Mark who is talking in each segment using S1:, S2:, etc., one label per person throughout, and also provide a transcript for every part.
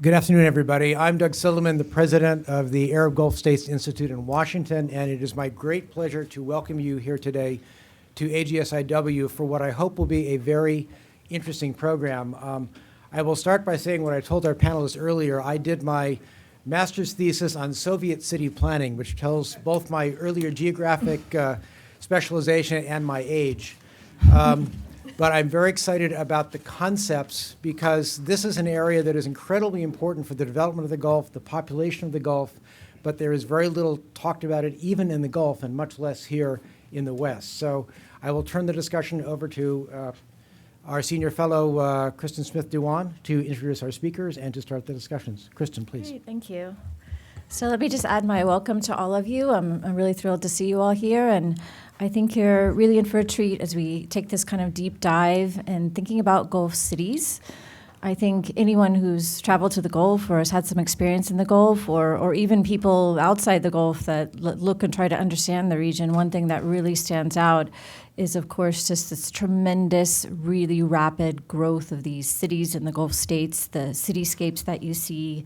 S1: Good afternoon, everybody. I'm Doug Silliman, the president of the Arab Gulf States Institute in Washington, and it is my great pleasure to welcome you here today to AGSIW for what I hope will be a very interesting program. I will start by saying what I told our panelists earlier. I did my master's thesis on Soviet city planning, which tells both my earlier geographic specialization and my age. But I'm very excited about the concepts because this is an area that is incredibly important for the development of the Gulf, the population of the Gulf, but there is very little talked about it even in the Gulf and much less here in the West. So I will turn the discussion over to our senior fellow, Kristin Smith-Diwan, to introduce our speakers and to start the discussions. Kristin, please.
S2: Great, thank you. So let me just add my welcome to all of you. I'm really thrilled to see you all here, and I think you're really in for a treat as we take this kind of deep dive and thinking about Gulf cities. I think anyone who's traveled to the Gulf or has had some experience in the Gulf or even people outside the Gulf that look and try to understand the region, one thing that really stands out is, of course, just this tremendous, really rapid growth of these cities in the Gulf states, the cityscapes that you see.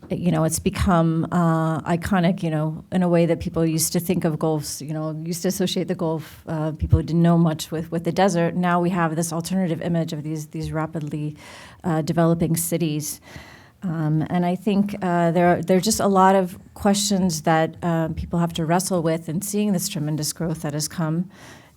S2: It's become iconic, in a way that people used to think of Gulfs, used to associate the Gulf, people who didn't know much with the desert. Now we have this alternative image of these rapidly developing cities. And I think there are just a lot of questions that people have to wrestle with in seeing this tremendous growth that has come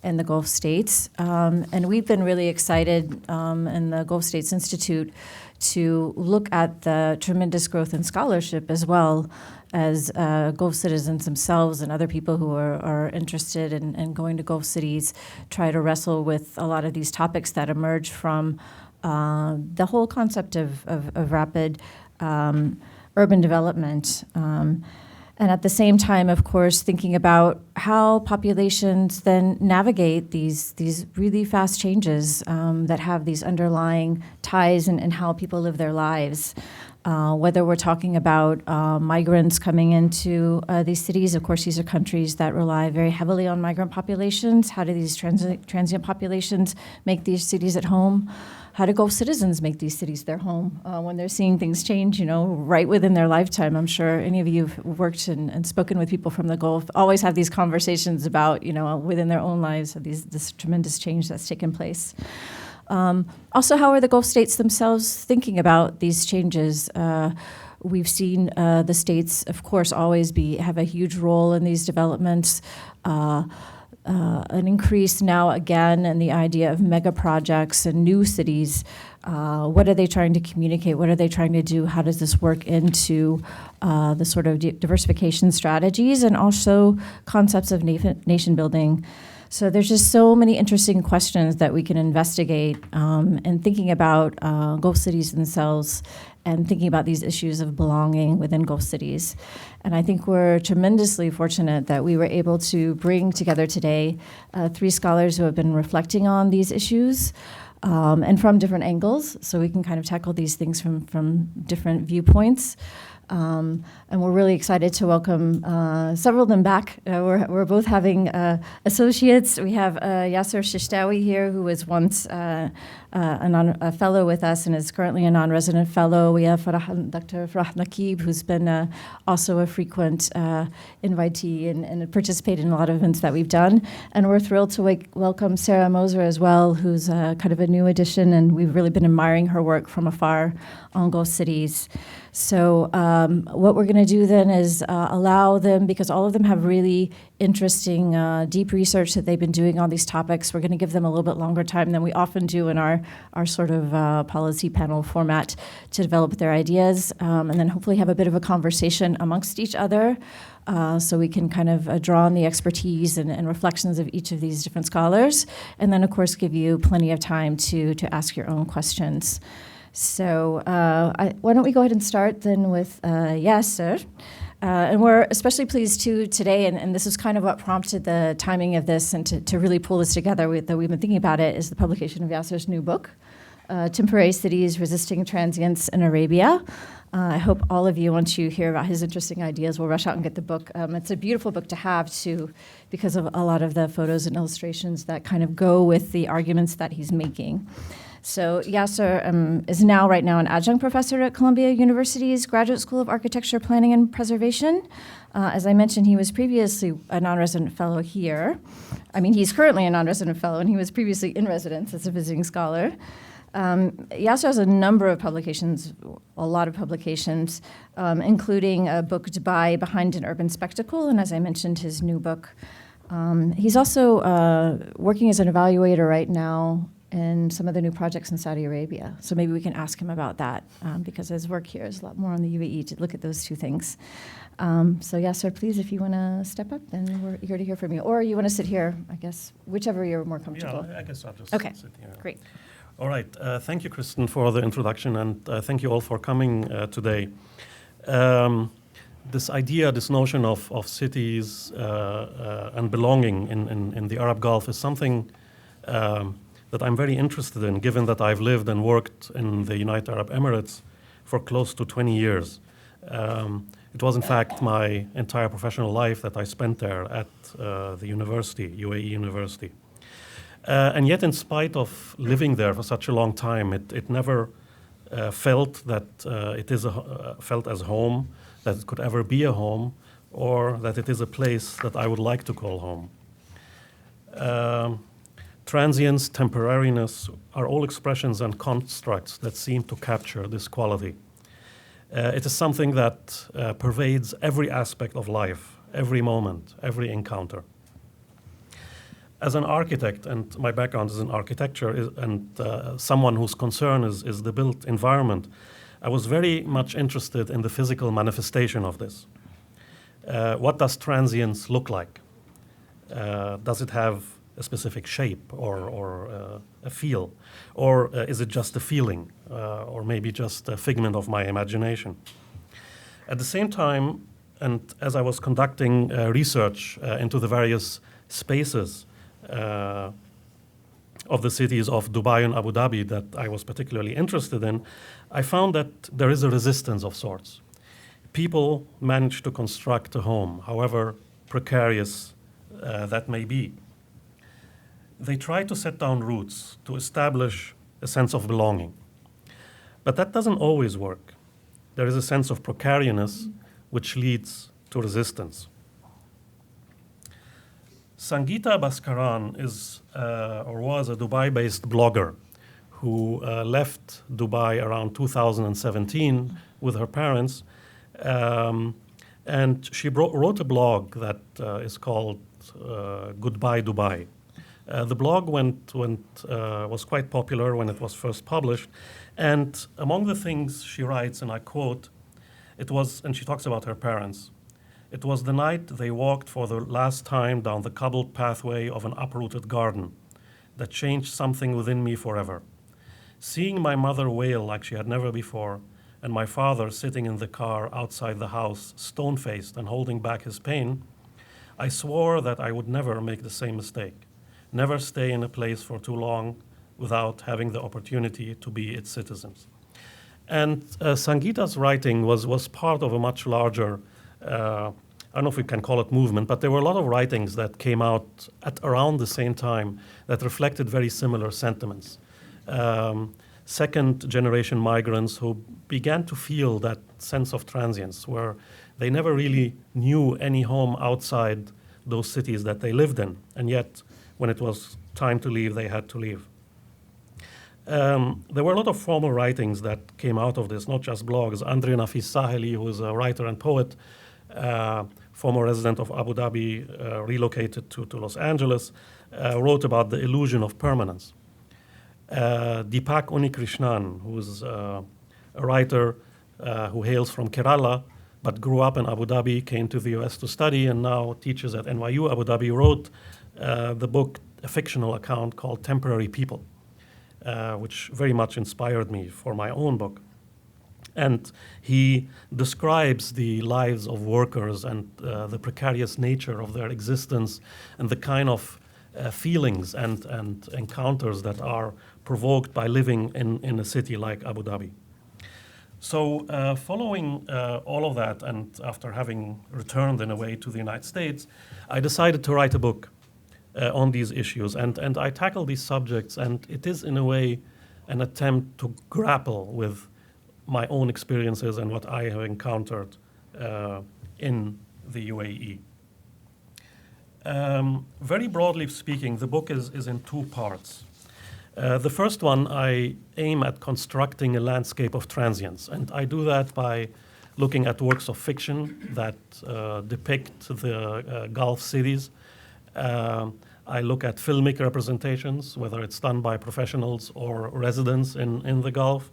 S2: in the Gulf states. And we've been really excited in the Gulf States Institute to look at the tremendous growth in scholarship as well as Gulf citizens themselves and other people who are interested in going to Gulf cities try to wrestle with a lot of these topics that emerge from the whole concept of rapid urban development. And at the same time, of course, thinking about how populations then navigate these really fast changes that have these underlying ties in how people live their lives. Whether we're talking about migrants coming into these cities, of course, these are countries that rely very heavily on migrant populations. How do these transient populations make these cities at home? How do Gulf citizens make these cities their home when they're seeing things change, right within their lifetime? I'm sure any of you have worked and spoken with people from the Gulf, always have these conversations about, within their own lives, this tremendous change that's taken place. Also, how are the Gulf states themselves thinking about these changes? We've seen the states, of course, always have a huge role in these developments. An increase now again in the idea of megaprojects and new cities. What are they trying to communicate? What are they trying to do? How does this work into the sort of diversification strategies and also concepts of nation building? So there's just so many interesting questions that we can investigate in thinking about Gulf cities themselves and thinking about these issues of belonging within Gulf cities. And I think we're tremendously fortunate that we were able to bring together today 3 scholars who have been reflecting on these issues and from different angles, so we can kind of tackle these things from different viewpoints. And we're really excited to welcome several of them back. We're both having associates. We have Yasser Elsheshtawy here, who was once a fellow with us and is currently a non-resident fellow. We have Farah, Dr. Farah Al-Nakib, who's been also a frequent invitee and participated in a lot of events that we've done. And we're thrilled to welcome Sarah Moser as well, who's kind of a new addition, and we've really been admiring her work from afar on Gulf cities. So what we're going to do then is allow them, because all of them have really interesting, deep research that they've been doing on these topics, we're going to give them a little bit longer time than we often do in our sort of policy panel format to develop their ideas, and then hopefully have a bit of a conversation amongst each other so we can kind of draw on the expertise and reflections of each of these different scholars, and then, of course, give you plenty of time to ask your own questions. So why don't we go ahead and start then with Yasser. And we're especially pleased today, and this is kind of what prompted the timing of this and to really pull this together, that we've been thinking about it, is the publication of Yasser's new book, Temporary Cities Resisting Transience in Arabia. I hope all of you, once you hear about his interesting ideas, will rush out and get the book. It's a beautiful book to have, too, because of a lot of the photos and illustrations that kind of go with the arguments that he's making. So Yasser is right now an adjunct professor at Columbia University's Graduate School of Architecture, Planning, and Preservation. As I mentioned, he was previously a non-resident fellow here. I mean, he's currently a non-resident fellow, and he was previously in residence as a visiting scholar. Yasser has a number of publications, a lot of publications, including a book, Dubai, Behind an Urban Spectacle, and as I mentioned, his new book. He's also working as an evaluator right now in some of the new projects in Saudi Arabia. So maybe we can ask him about that, because his work here is a lot more on the UAE to look at those two things. So Yasser, please, if you want to step up, then we're eager to hear from you. Or you want to sit here, I guess, whichever you're more comfortable.
S3: Yeah, I guess I'll just sit here.
S2: Great.
S3: All right. Thank you, Kristin, for the introduction, and thank you all for coming today. This idea, this notion of cities and belonging in the Arab Gulf is something that I'm very interested in, given that I've lived and worked in the United Arab Emirates for close to 20 years. It was, in fact, my entire professional life that I spent there at the university, UAE University. And yet, in spite of living there for such a long time, it never felt that it is felt as home, that it could ever be a home, or that it is a place that I would like to call home. Transience, temporariness are all expressions and constructs that seem to capture this quality. It is something that pervades every aspect of life, every moment, every encounter. As an architect, and my background is in architecture, and someone whose concern is the built environment, I was very much interested in the physical manifestation of this. What does transience look like? Does it have a specific shape or a feel? Or is it just a feeling, or maybe just a figment of my imagination? At the same time, and as I was conducting research into the various spaces of the cities of Dubai and Abu Dhabi that I was particularly interested in, I found that there is a resistance of sorts. People manage to construct a home, however precarious that may be. They try to set down roots to establish a sense of belonging. But that doesn't always work. There is a sense of precariousness which leads to resistance. Sangeeta Bhaskaran is or was a Dubai-based blogger who left Dubai around 2017 with her parents, and she wrote a blog that is called Goodbye Dubai. The blog was quite popular when it was first published, and among the things she writes, and I quote, and she talks about her parents, "It was the night they walked for the last time down the cobbled pathway of an uprooted garden that changed something within me forever. Seeing my mother wail like she had never before, and my father sitting in the car outside the house, stone-faced and holding back his pain, I swore that I would never make the same mistake, never stay in a place for too long without having the opportunity to be its citizens." And Sangeeta's writing was part of a much larger, I don't know if we can call it movement, but there were a lot of writings that came out at around the same time that reflected very similar sentiments. Second-generation migrants who began to feel that sense of transience, where they never really knew any home outside those cities that they lived in, and yet when it was time to leave, they had to leave. There were a lot of formal writings that came out of this, not just blogs. Andre Nafis Saheli, who is a writer and poet, former resident of Abu Dhabi, relocated to Los Angeles, wrote about the illusion of permanence. Deepak Unikrishnan, who is a writer who hails from Kerala, but grew up in Abu Dhabi, came to the US to study, and now teaches at NYU Abu Dhabi, wrote the book, a fictional account called Temporary People, which very much inspired me for my own book. And he describes the lives of workers and the precarious nature of their existence and the kind of feelings and encounters that are provoked by living in a city like Abu Dhabi. So following all of that, and after having returned in a way to the United States, I decided to write a book on these issues. And I tackle these subjects, and it is in a way an attempt to grapple with my own experiences and what I have encountered in the UAE. Very broadly speaking, the book is in two parts. The first one, I aim at constructing a landscape of transience, and I do that by looking at works of fiction that depict the Gulf cities. I look at filmic representations, whether it's done by professionals or residents in the Gulf.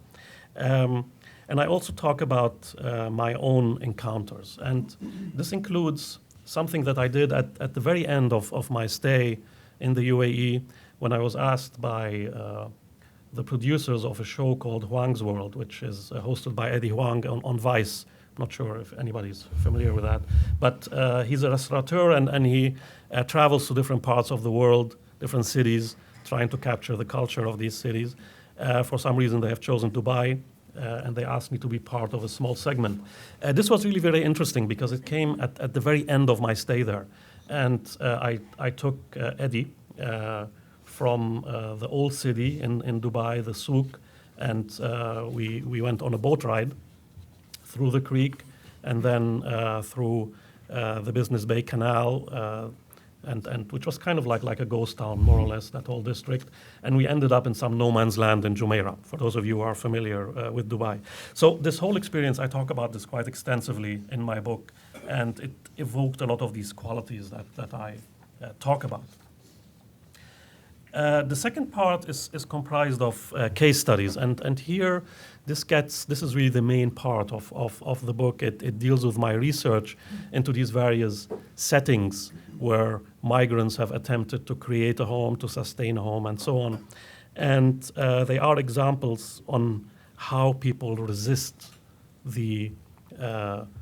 S3: And I also talk about my own encounters. And this includes something that I did at the very end of my stay in the UAE, when I was asked by the producers of a show called Huang's World, which is hosted by Eddie Huang on Vice. I'm not sure if anybody's familiar with that. But he's a restaurateur, and he travels to different parts of the world, different cities, trying to capture the culture of these cities. For some reason, they have chosen Dubai, and they asked me to be part of a small segment. This was really very interesting because it came at the very end of my stay there. And I took Eddie from the old city in Dubai, the souk, and we went on a boat ride through the creek and then through the Business Bay Canal, and which was kind of like a ghost town, more or less, that whole district. And we ended up in some no man's land in Jumeirah, for those of you who are familiar with Dubai. So this whole experience, I talk about this quite extensively in my book, and it evoked a lot of these qualities that I talk about. The second part is comprised of case studies, and here this is really the main part of the book. It deals with my research into these various settings where migrants have attempted to create a home, to sustain a home, and so on. And they are examples on how people resist the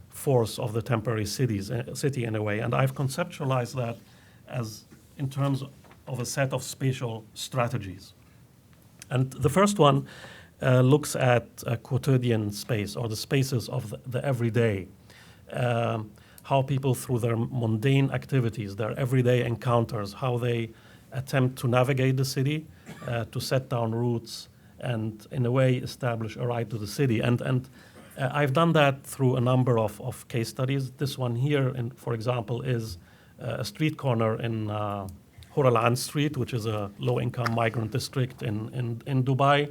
S3: force of the temporary city in a way. And I've conceptualized that as in terms of a set of spatial strategies. And the first one looks at quotidian space, or the spaces of the everyday. How people, through their mundane activities, their everyday encounters, how they attempt to navigate the city, to set down routes, and in a way establish a right to the city. And I've done that through a number of case studies. This one here, for example, is a street corner in Horalan Street, which is a low-income migrant district in Dubai.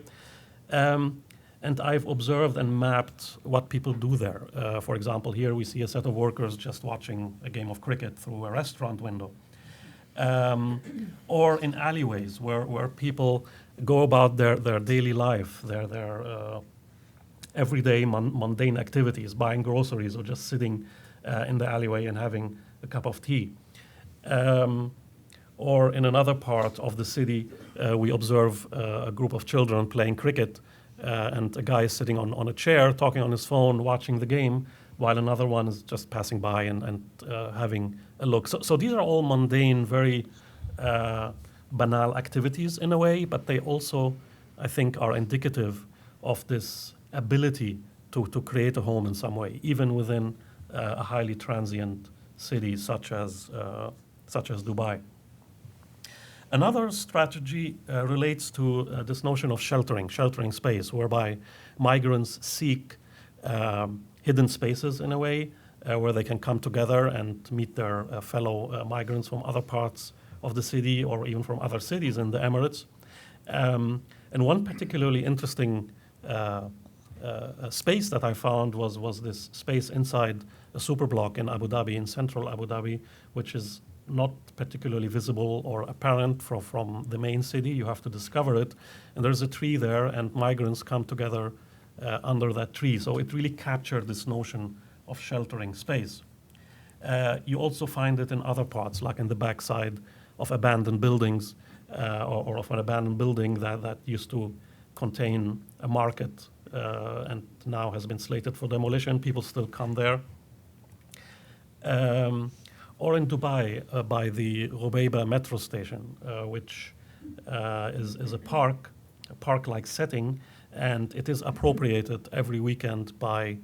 S3: And I've observed and mapped what people do there. For example, here we see a set of workers just watching a game of cricket through a restaurant window. Or in alleyways where people go about their daily life, their everyday mundane activities, buying groceries or just sitting in the alleyway and having a cup of tea. Or in another part of the city, we observe a group of children playing cricket, and a guy is sitting on a chair, talking on his phone, watching the game, while another one is just passing by and having a look. So these are all mundane, very banal activities in a way, but they also, I think, are indicative of this ability to create a home in some way, even within a highly transient city such as Dubai. Another strategy relates to this notion of sheltering space, whereby migrants seek hidden spaces in a way where they can come together and meet their fellow migrants from other parts of the city or even from other cities in the Emirates. And one particularly interesting space that I found was this space inside a superblock in Abu Dhabi, in central Abu Dhabi, which is not particularly visible or apparent from the main city. You have to discover it. And there's a tree there, and migrants come together under that tree. So it really captured this notion of sheltering space. You also find it in other parts, like in the backside of abandoned buildings, or of an abandoned building that used to contain a market and now has been slated for demolition. People still come there. Or in Dubai, by the Rubayba metro station, which is a park-like setting, and it is appropriated every weekend by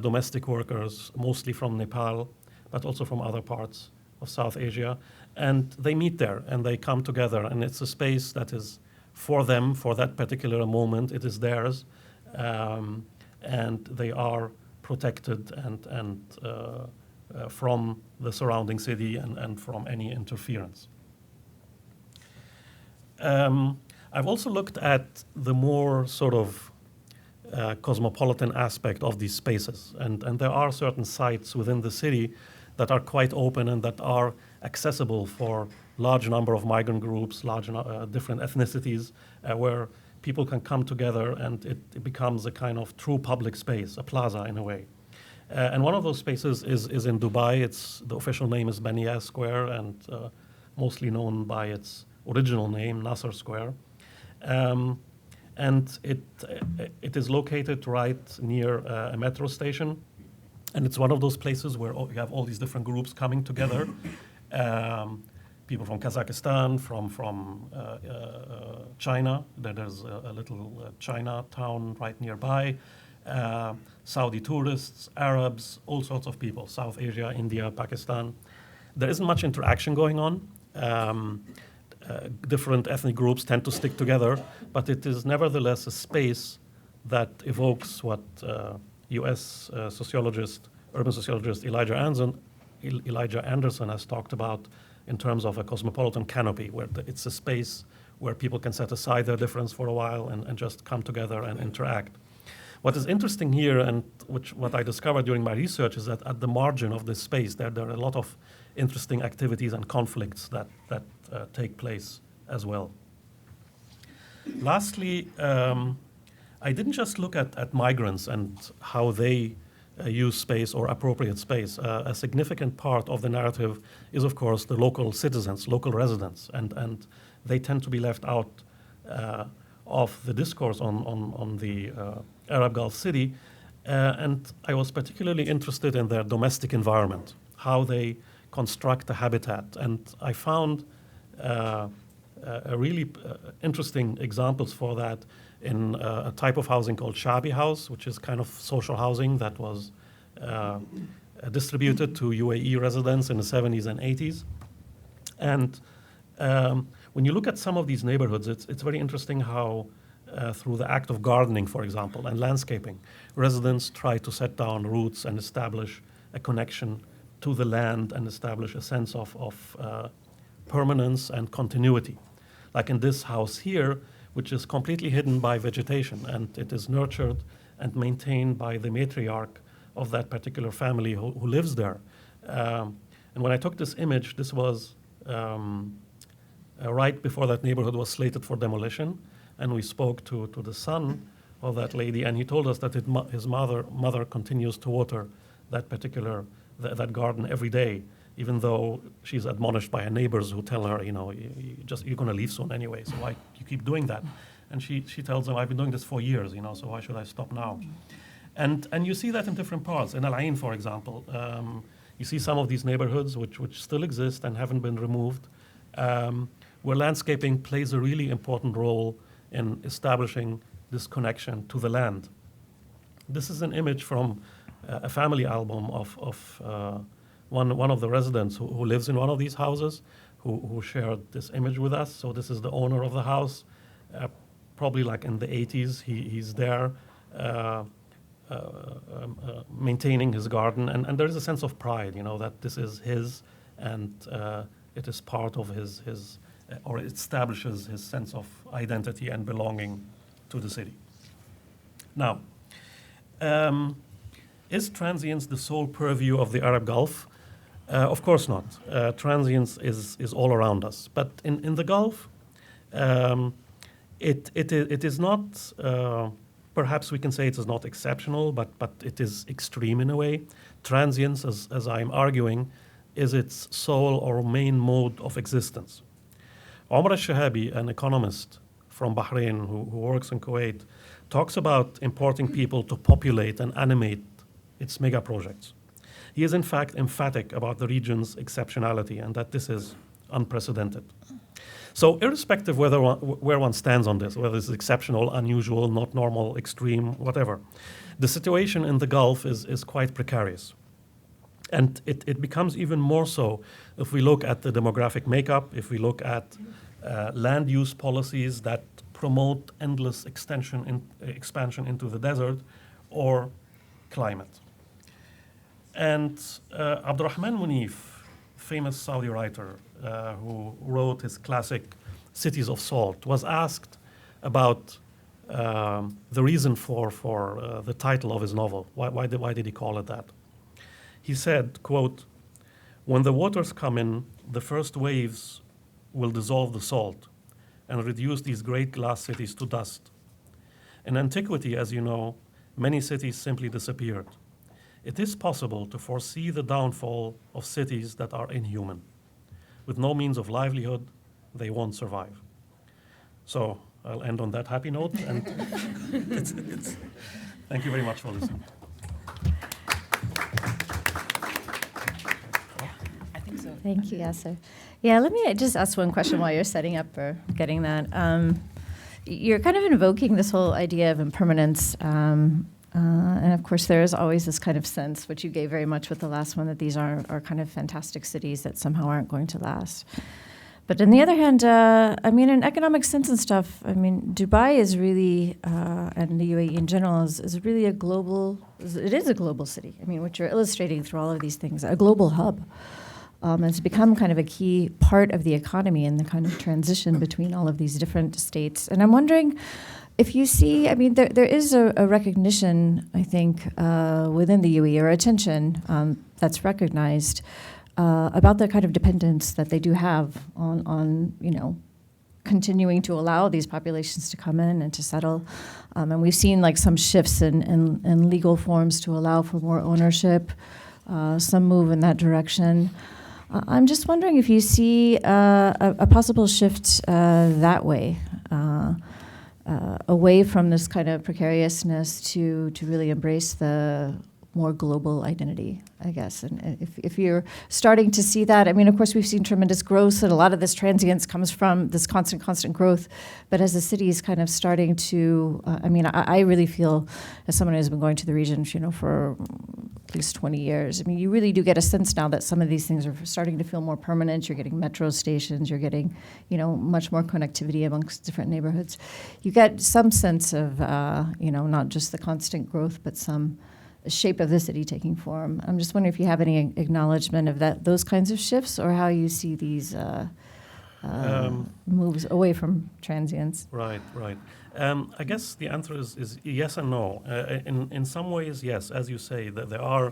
S3: domestic workers, mostly from Nepal, but also from other parts of South Asia. And they meet there, and they come together, and it's a space that is for them, for that particular moment. It is theirs, and they are protected and from the surrounding city and from any interference. I've also looked at the more sort of cosmopolitan aspect of these spaces, and there are certain sites within the city that are quite open and that are accessible for large number of migrant groups, large different ethnicities, where people can come together and it becomes a kind of true public space, a plaza in a way. And one of those spaces is in Dubai. The official name is Bania Square, and mostly known by its original name, Nasser Square. And it is located right near a metro station. And it's one of those places where you have all these different groups coming together. People from Kazakhstan, from China. There's a little China town right nearby. Saudi tourists, Arabs, all sorts of people, South Asia, India, Pakistan. There isn't much interaction going on. Different ethnic groups tend to stick together, but it is nevertheless a space that evokes what US sociologist, urban sociologist Elijah Anderson has talked about in terms of a cosmopolitan canopy, where it's a space where people can set aside their difference for a while and just come together and interact. What is interesting here, and what I discovered during my research, is that at the margin of this space, there are a lot of interesting activities and conflicts that take place as well. Lastly, I didn't just look at migrants and how they use space or appropriate space. A significant part of the narrative is, of course, the local citizens, local residents, and they tend to be left out of the discourse on the Arab Gulf city. And I was particularly interested in their domestic environment, how they construct a habitat. And I found a really interesting examples for that in a type of housing called Shabi house, which is kind of social housing that was distributed to UAE residents in the 70s and 80s. And when you look at some of these neighborhoods, it's very interesting how through the act of gardening, for example, and landscaping, residents try to set down roots and establish a connection to the land and establish a sense of permanence and continuity. Like in this house here, which is completely hidden by vegetation, and it is nurtured and maintained by the matriarch of that particular family who lives there. And when I took this image, this was right before that neighborhood was slated for demolition, and we spoke to the son of that lady, and he told us that his mother continues to water that particular that garden every day, even though she's admonished by her neighbors who tell her, you're going to leave soon anyway, so why you keep doing that? And she tells them, I've been doing this for years, so why should I stop now? And you see that in different parts. In Al Ain, for example, you see some of these neighborhoods which still exist and haven't been removed, where landscaping plays a really important role in establishing this connection to the land. This is an image from a family album of one of the residents who lives in one of these houses, who shared this image with us. So this is the owner of the house, probably like in the 80s. He's there maintaining his garden, and there is a sense of pride, that this is his, and it is part of his or it establishes his sense of identity and belonging to the city. Now, is transience the sole purview of the Arab Gulf? Of course not. Transience is all around us. But in the Gulf, it is not, perhaps we can say it is not exceptional, but it is extreme in a way. Transience, as I'm arguing, is its sole or main mode of existence. Omar al-Shahabi, an economist from Bahrain who works in Kuwait, talks about importing people to populate and animate its megaprojects. He is in fact emphatic about the region's exceptionality and that this is unprecedented. So irrespective where one stands on this, whether it's exceptional, unusual, not normal, extreme, whatever, the situation in the Gulf is quite precarious. And it becomes even more so if we look at the demographic makeup, if we look at land use policies that promote endless expansion into the desert, or climate. And Abdurrahman Munif, famous Saudi writer who wrote his classic Cities of Salt, was asked about the reason for the title of his novel. Why did he call it that? He said, quote, "When the waters come in, the first waves will dissolve the salt and reduce these great glass cities to dust. In antiquity, as you know, many cities simply disappeared. It is possible to foresee the downfall of cities that are inhuman. With no means of livelihood, they won't survive." So I'll end on that happy note, and thank you very much for listening.
S2: Thank you, Yasser. Yeah, let me just ask one question while you're setting up for getting that. You're kind of invoking this whole idea of impermanence, and of course there is always this kind of sense, which you gave very much with the last one, that these are kind of fantastic cities that somehow aren't going to last. But on the other hand, I mean, in economic sense and stuff, I mean, Dubai is really, and the UAE in general, is really it is a global city. I mean, what you're illustrating through all of these things, a global hub. It's become kind of a key part of the economy and the kind of transition between all of these different states. And I'm wondering if you see, I mean, there is a recognition, I think, within the UAE, or attention that's recognized about the kind of dependence that they do have on continuing to allow these populations to come in and to settle. And we've seen like some shifts in legal forms to allow for more ownership, some move in that direction. I'm just wondering if you see a possible shift that way, away from this kind of precariousness to really embrace the more global identity, I guess. And if you're starting to see that, I mean, of course, we've seen tremendous growth, and a lot of this transience comes from this constant growth. But as the city is kind of starting to, I mean, I really feel, as someone who's been going to the region, for at least 20 years, I mean, you really do get a sense now that some of these things are starting to feel more permanent. You're getting metro stations, you're getting, much more connectivity amongst different neighborhoods. You get some sense of, not just the constant growth, but some shape of the city taking form. I'm just wondering if you have any acknowledgement of those kinds of shifts, or how you see these moves away from transience.
S3: Right. I guess the answer is yes and no. In some ways, yes, as you say, that there are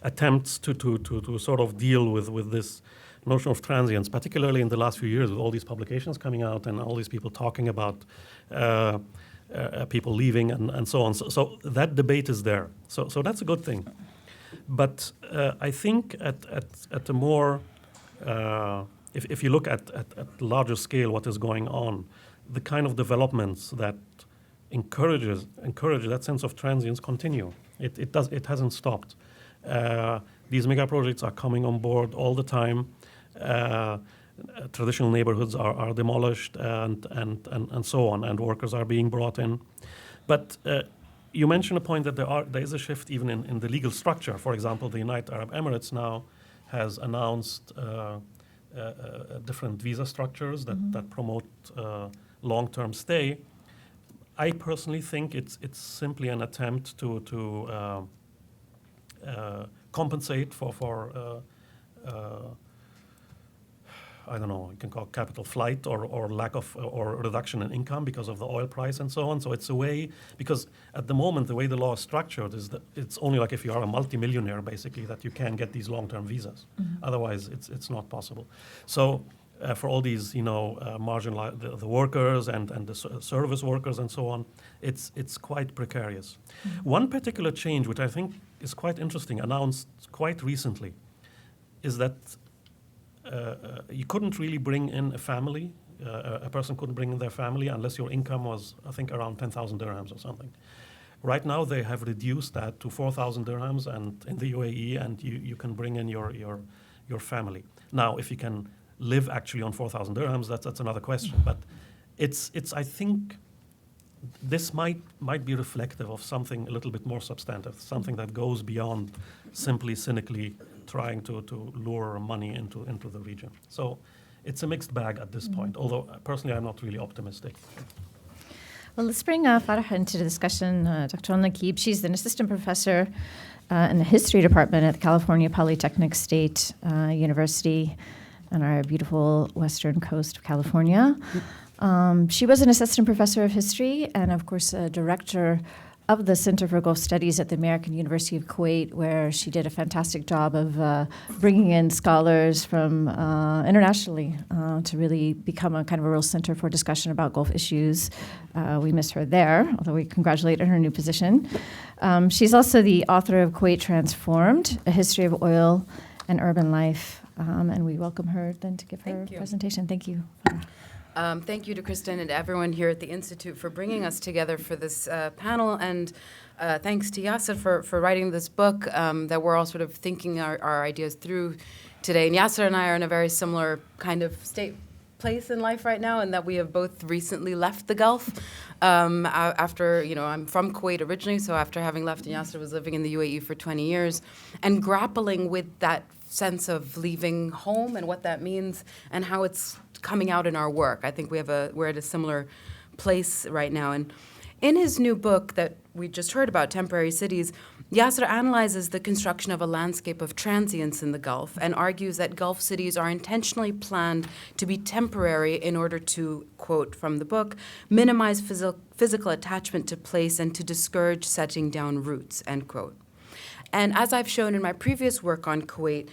S3: attempts to sort of deal with this notion of transience, particularly in the last few years, with all these publications coming out and all these people talking about people leaving and so on. So that debate is there. So that's a good thing. But I think at a more, if you look at larger scale what is going on, the kind of developments that encourage that sense of transience continue. It hasn't stopped. These megaprojects are coming on board all the time. Traditional neighborhoods are demolished and so on, and workers are being brought in. But you mentioned a point that there is a shift even in the legal structure. For example, the United Arab Emirates now has announced different visa structures that promote long-term stay. I personally think it's simply an attempt to compensate for I don't know, you can call it capital flight or lack of or reduction in income because of the oil price and so on. So it's a way, because at the moment the way the law is structured is that it's only like if you are a multimillionaire basically that you can get these long-term visas. Mm-hmm. Otherwise it's not possible. So for all these marginalized the workers and the service workers and so on, it's quite precarious. Mm-hmm. One particular change which I think is quite interesting, announced quite recently, is that you couldn't really bring in a family. A person couldn't bring in their family unless your income was, I think, around 10,000 dirhams or something. Right now, they have reduced that to 4,000 dirhams and in the UAE, and you can bring in your family. Now, if you can live actually on 4,000 dirhams, that's another question. But it's I think this might be reflective of something a little bit more substantive, something that goes beyond simply cynically trying to lure money into the region. So it's a mixed bag at this point, although personally I'm not really optimistic.
S2: Well, let's bring Farah into the discussion. Dr. Al-Nakib, she's an assistant professor in the history department at the California Polytechnic State University on our beautiful western coast of California. She was an assistant professor of history and, of course, a director of the Center for Gulf Studies at the American University of Kuwait, where she did a fantastic job of bringing in scholars from internationally to really become a kind of a real center for discussion about Gulf issues. We miss her there, although we congratulate her on her new position. She's also the author of Kuwait Transformed, A History of Oil and Urban Life, and we welcome her then to give her presentation. Thank you.
S4: Thank you to Kristin and everyone here at the Institute for bringing us together for this panel, and thanks to Yasser for writing this book that we're all sort of thinking our ideas through today. And Yasser and I are in a very similar kind of place in life right now, in that we have both recently left the Gulf. After, I'm from Kuwait originally, so after having left, and Yasser was living in the UAE for 20 years, and grappling with that sense of leaving home and what that means and how it's coming out in our work. I think we're at a similar place right now. And in his new book that we just heard about, Temporary Cities, Yasser analyzes the construction of a landscape of transience in the Gulf and argues that Gulf cities are intentionally planned to be temporary in order to, quote from the book, minimize physical attachment to place and to discourage setting down roots, end quote. And as I've shown in my previous work on Kuwait,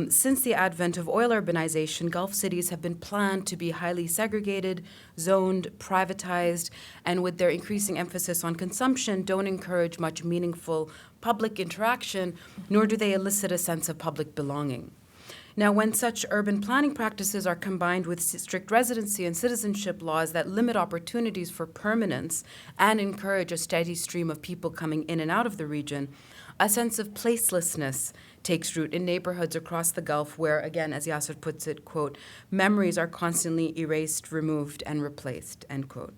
S4: since the advent of oil urbanization, Gulf cities have been planned to be highly segregated, zoned, privatized, and with their increasing emphasis on consumption, don't encourage much meaningful public interaction, nor do they elicit a sense of public belonging. Now, when such urban planning practices are combined with strict residency and citizenship laws that limit opportunities for permanence and encourage a steady stream of people coming in and out of the region, a sense of placelessness takes root in neighborhoods across the Gulf where, again, as Yasser puts it, quote, memories are constantly erased, removed, and replaced, end quote.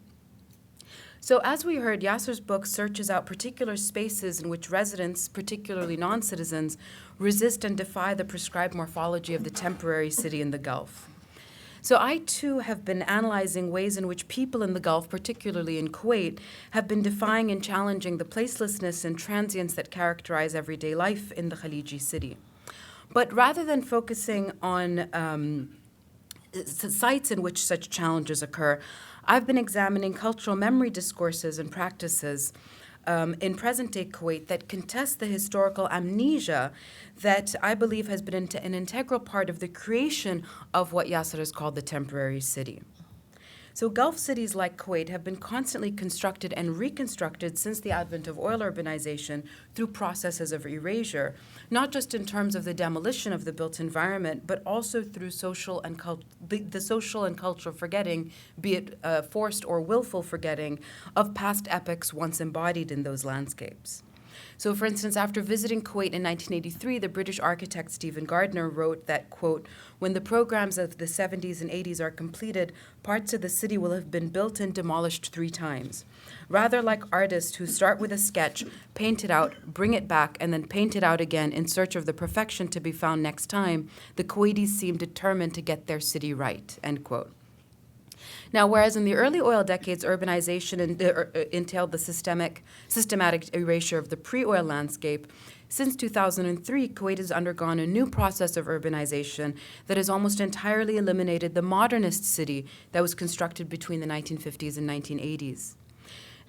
S4: So as we heard, Yasser's book searches out particular spaces in which residents, particularly non-citizens, resist and defy the prescribed morphology of the temporary city in the Gulf. So I, too, have been analyzing ways in which people in the Gulf, particularly in Kuwait, have been defying and challenging the placelessness and transience that characterize everyday life in the Khaliji city. But rather than focusing on sites in which such challenges occur, I've been examining cultural memory discourses and practices in present-day Kuwait that contest the historical amnesia that I believe has been an integral part of the creation of what Yasser has called the temporary city. So Gulf cities like Kuwait have been constantly constructed and reconstructed since the advent of oil urbanization through processes of erasure, not just in terms of the demolition of the built environment, but also through social and the social and cultural forgetting, be it forced or willful forgetting, of past epochs once embodied in those landscapes. So, for instance, after visiting Kuwait in 1983, the British architect Stephen Gardner wrote that, quote, when the programs of the 70s and 80s are completed, parts of the city will have been built and demolished 3 times. Rather like artists who start with a sketch, paint it out, bring it back, and then paint it out again in search of the perfection to be found next time, the Kuwaitis seem determined to get their city right, end quote. Now, whereas in the early oil decades, urbanization entailed the systematic erasure of the pre-oil landscape, since 2003, Kuwait has undergone a new process of urbanization that has almost entirely eliminated the modernist city that was constructed between the 1950s and 1980s.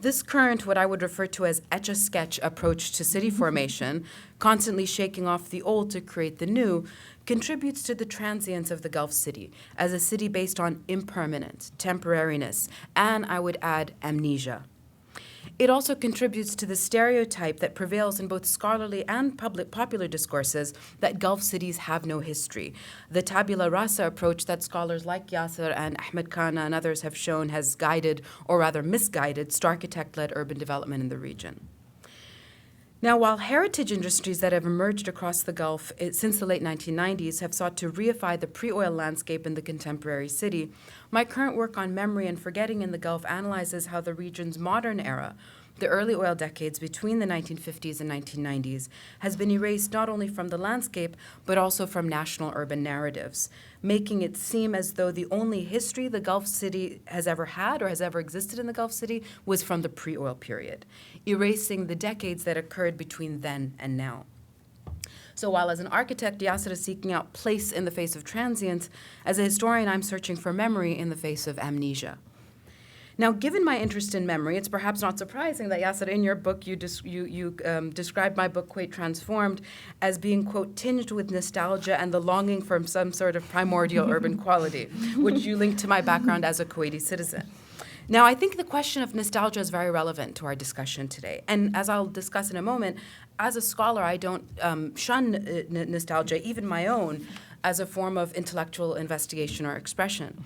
S4: This current, what I would refer to as etch-a-sketch approach to city formation, constantly shaking off the old to create the new, contributes to the transience of the Gulf city as a city based on impermanence, temporariness, and, I would add, amnesia. It also contributes to the stereotype that prevails in both scholarly and popular discourses that Gulf cities have no history. The tabula rasa approach that scholars like Yasser and Ahmed Khana and others have shown has guided, or rather misguided, starchitect-led urban development in the region. Now, while heritage industries that have emerged across the Gulf since the late 1990s have sought to reify the pre-oil landscape in the contemporary city, my current work on memory and forgetting in the Gulf analyzes how the region's modern era, the early oil decades between the 1950s and 1990s, has been erased not only from the landscape, but also from national urban narratives, making it seem as though the only history the Gulf City has ever had or has ever existed in the Gulf City was from the pre-oil period, erasing the decades that occurred between then and now. So while as an architect, Yasser is seeking out place in the face of transience, as a historian, I'm searching for memory in the face of amnesia. Now, given my interest in memory, it's perhaps not surprising that, Yasser, in your book, you described my book, Kuwait Transformed, as being, quote, tinged with nostalgia and the longing for some sort of primordial urban quality, which you linked to my background as a Kuwaiti citizen. Now, I think the question of nostalgia is very relevant to our discussion today. And as I'll discuss in a moment, as a scholar, I don't shun nostalgia, even my own, as a form of intellectual investigation or expression.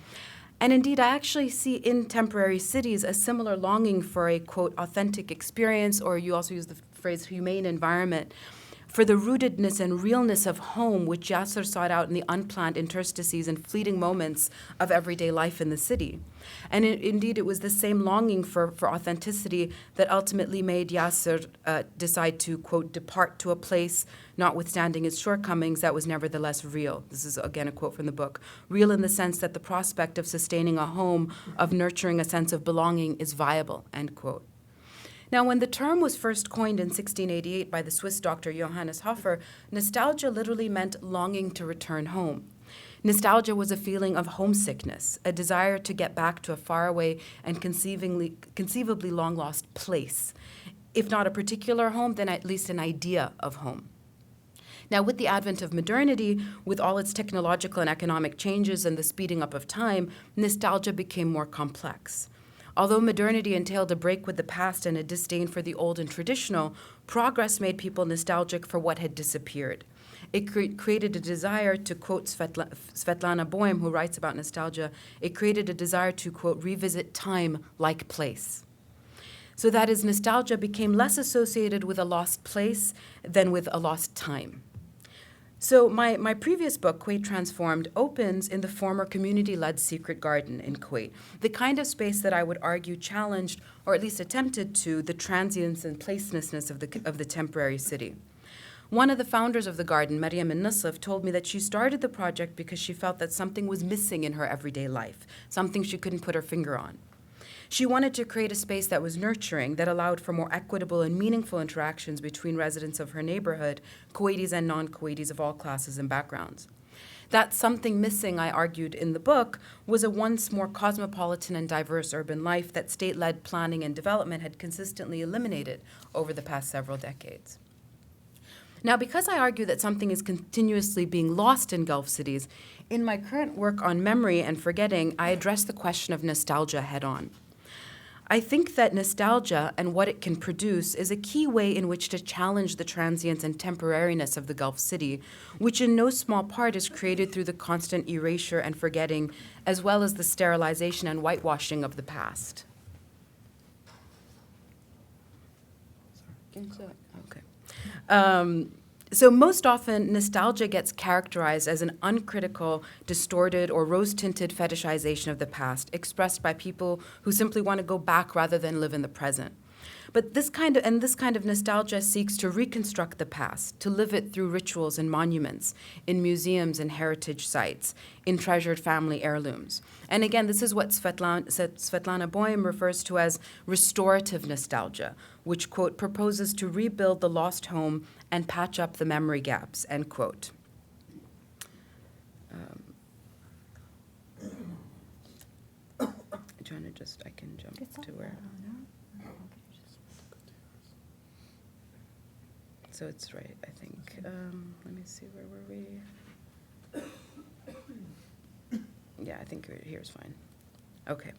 S4: And indeed, I actually see in temporary cities a similar longing for a, quote, authentic experience, or you also use the phrase humane environment, for the rootedness and realness of home, which Yasser sought out in the unplanned interstices and fleeting moments of everyday life in the city. And indeed, it was the same longing for authenticity that ultimately made Yasser decide to, quote, depart to a place, notwithstanding its shortcomings, that was nevertheless real. This is, again, a quote from the book. Real in the sense that the prospect of sustaining a home, of nurturing a sense of belonging is viable, end quote. Now, when the term was first coined in 1688 by the Swiss doctor Johannes Hofer, nostalgia literally meant longing to return home. Nostalgia was a feeling of homesickness, a desire to get back to a faraway and conceivably long-lost place. If not a particular home, then at least an idea of home. Now, with the advent of modernity, with all its technological and economic changes and the speeding up of time, nostalgia became more complex. Although modernity entailed a break with the past and a disdain for the old and traditional, progress made people nostalgic for what had disappeared. It created a desire, to quote Svetlana Boym, who writes about nostalgia, it created a desire to, quote, revisit time like place. So that is, nostalgia became less associated with a lost place than with a lost time. So my previous book, Kuwait Transformed, opens in the former community-led secret garden in Kuwait, the kind of space that I would argue challenged, or at least attempted to, the transience and placelessness of the temporary city. One of the founders of the garden, Maryam al-Nisf, told me that she started the project because she felt that something was missing in her everyday life, something she couldn't put her finger on. She wanted to create a space that was nurturing, that allowed for more equitable and meaningful interactions between residents of her neighborhood, Kuwaitis and non-Kuwaitis of all classes and backgrounds. That something missing, I argued in the book, was a once more cosmopolitan and diverse urban life that state-led planning and development had consistently eliminated over the past several decades. Now, because I argue that something is continuously being lost in Gulf cities, in my current work on memory and forgetting, I address the question of nostalgia head-on. I think that nostalgia and what it can produce is a key way in which to challenge the transience and temporariness of the Gulf City, which in no small part is created through the constant erasure and forgetting, as well as the sterilization and whitewashing of the past. Okay. So most often, nostalgia gets characterized as an uncritical, distorted, or rose-tinted fetishization of the past, expressed by people who simply want to go back rather than live in the present. But this kind of nostalgia seeks to reconstruct the past, to live it through rituals and monuments, in museums and heritage sites, in treasured family heirlooms. And again, this is what Svetlana Boym refers to as restorative nostalgia, which, quote, proposes to rebuild the lost home and patch up the memory gaps, end quote. I can jump to where. So it's right, I think. Let me see, where were we? Yeah, I think here's fine. Okay.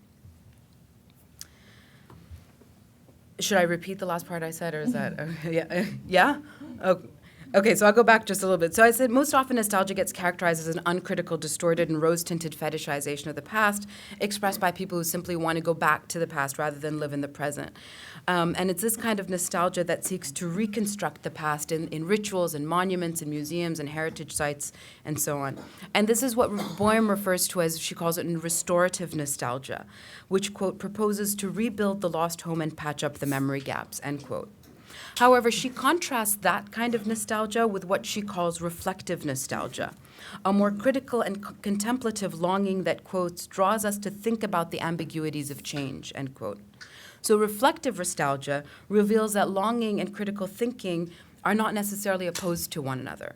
S4: Should I repeat the last part I said, or is that, yeah? Yeah? Okay, so I'll go back just a little bit. So I said most often nostalgia gets characterized as an uncritical, distorted, and rose-tinted fetishization of the past, expressed by people who simply want to go back to the past rather than live in the present. And it's this kind of nostalgia that seeks to reconstruct the past in rituals and monuments and museums and heritage sites and so on. And this is what Boehm refers to as, she calls it, restorative nostalgia, which, quote, proposes to rebuild the lost home and patch up the memory gaps, end quote. However, she contrasts that kind of nostalgia with what she calls reflective nostalgia, a more critical and contemplative longing that, quotes, draws us to think about the ambiguities of change, end quote. So reflective nostalgia reveals that longing and critical thinking are not necessarily opposed to one another.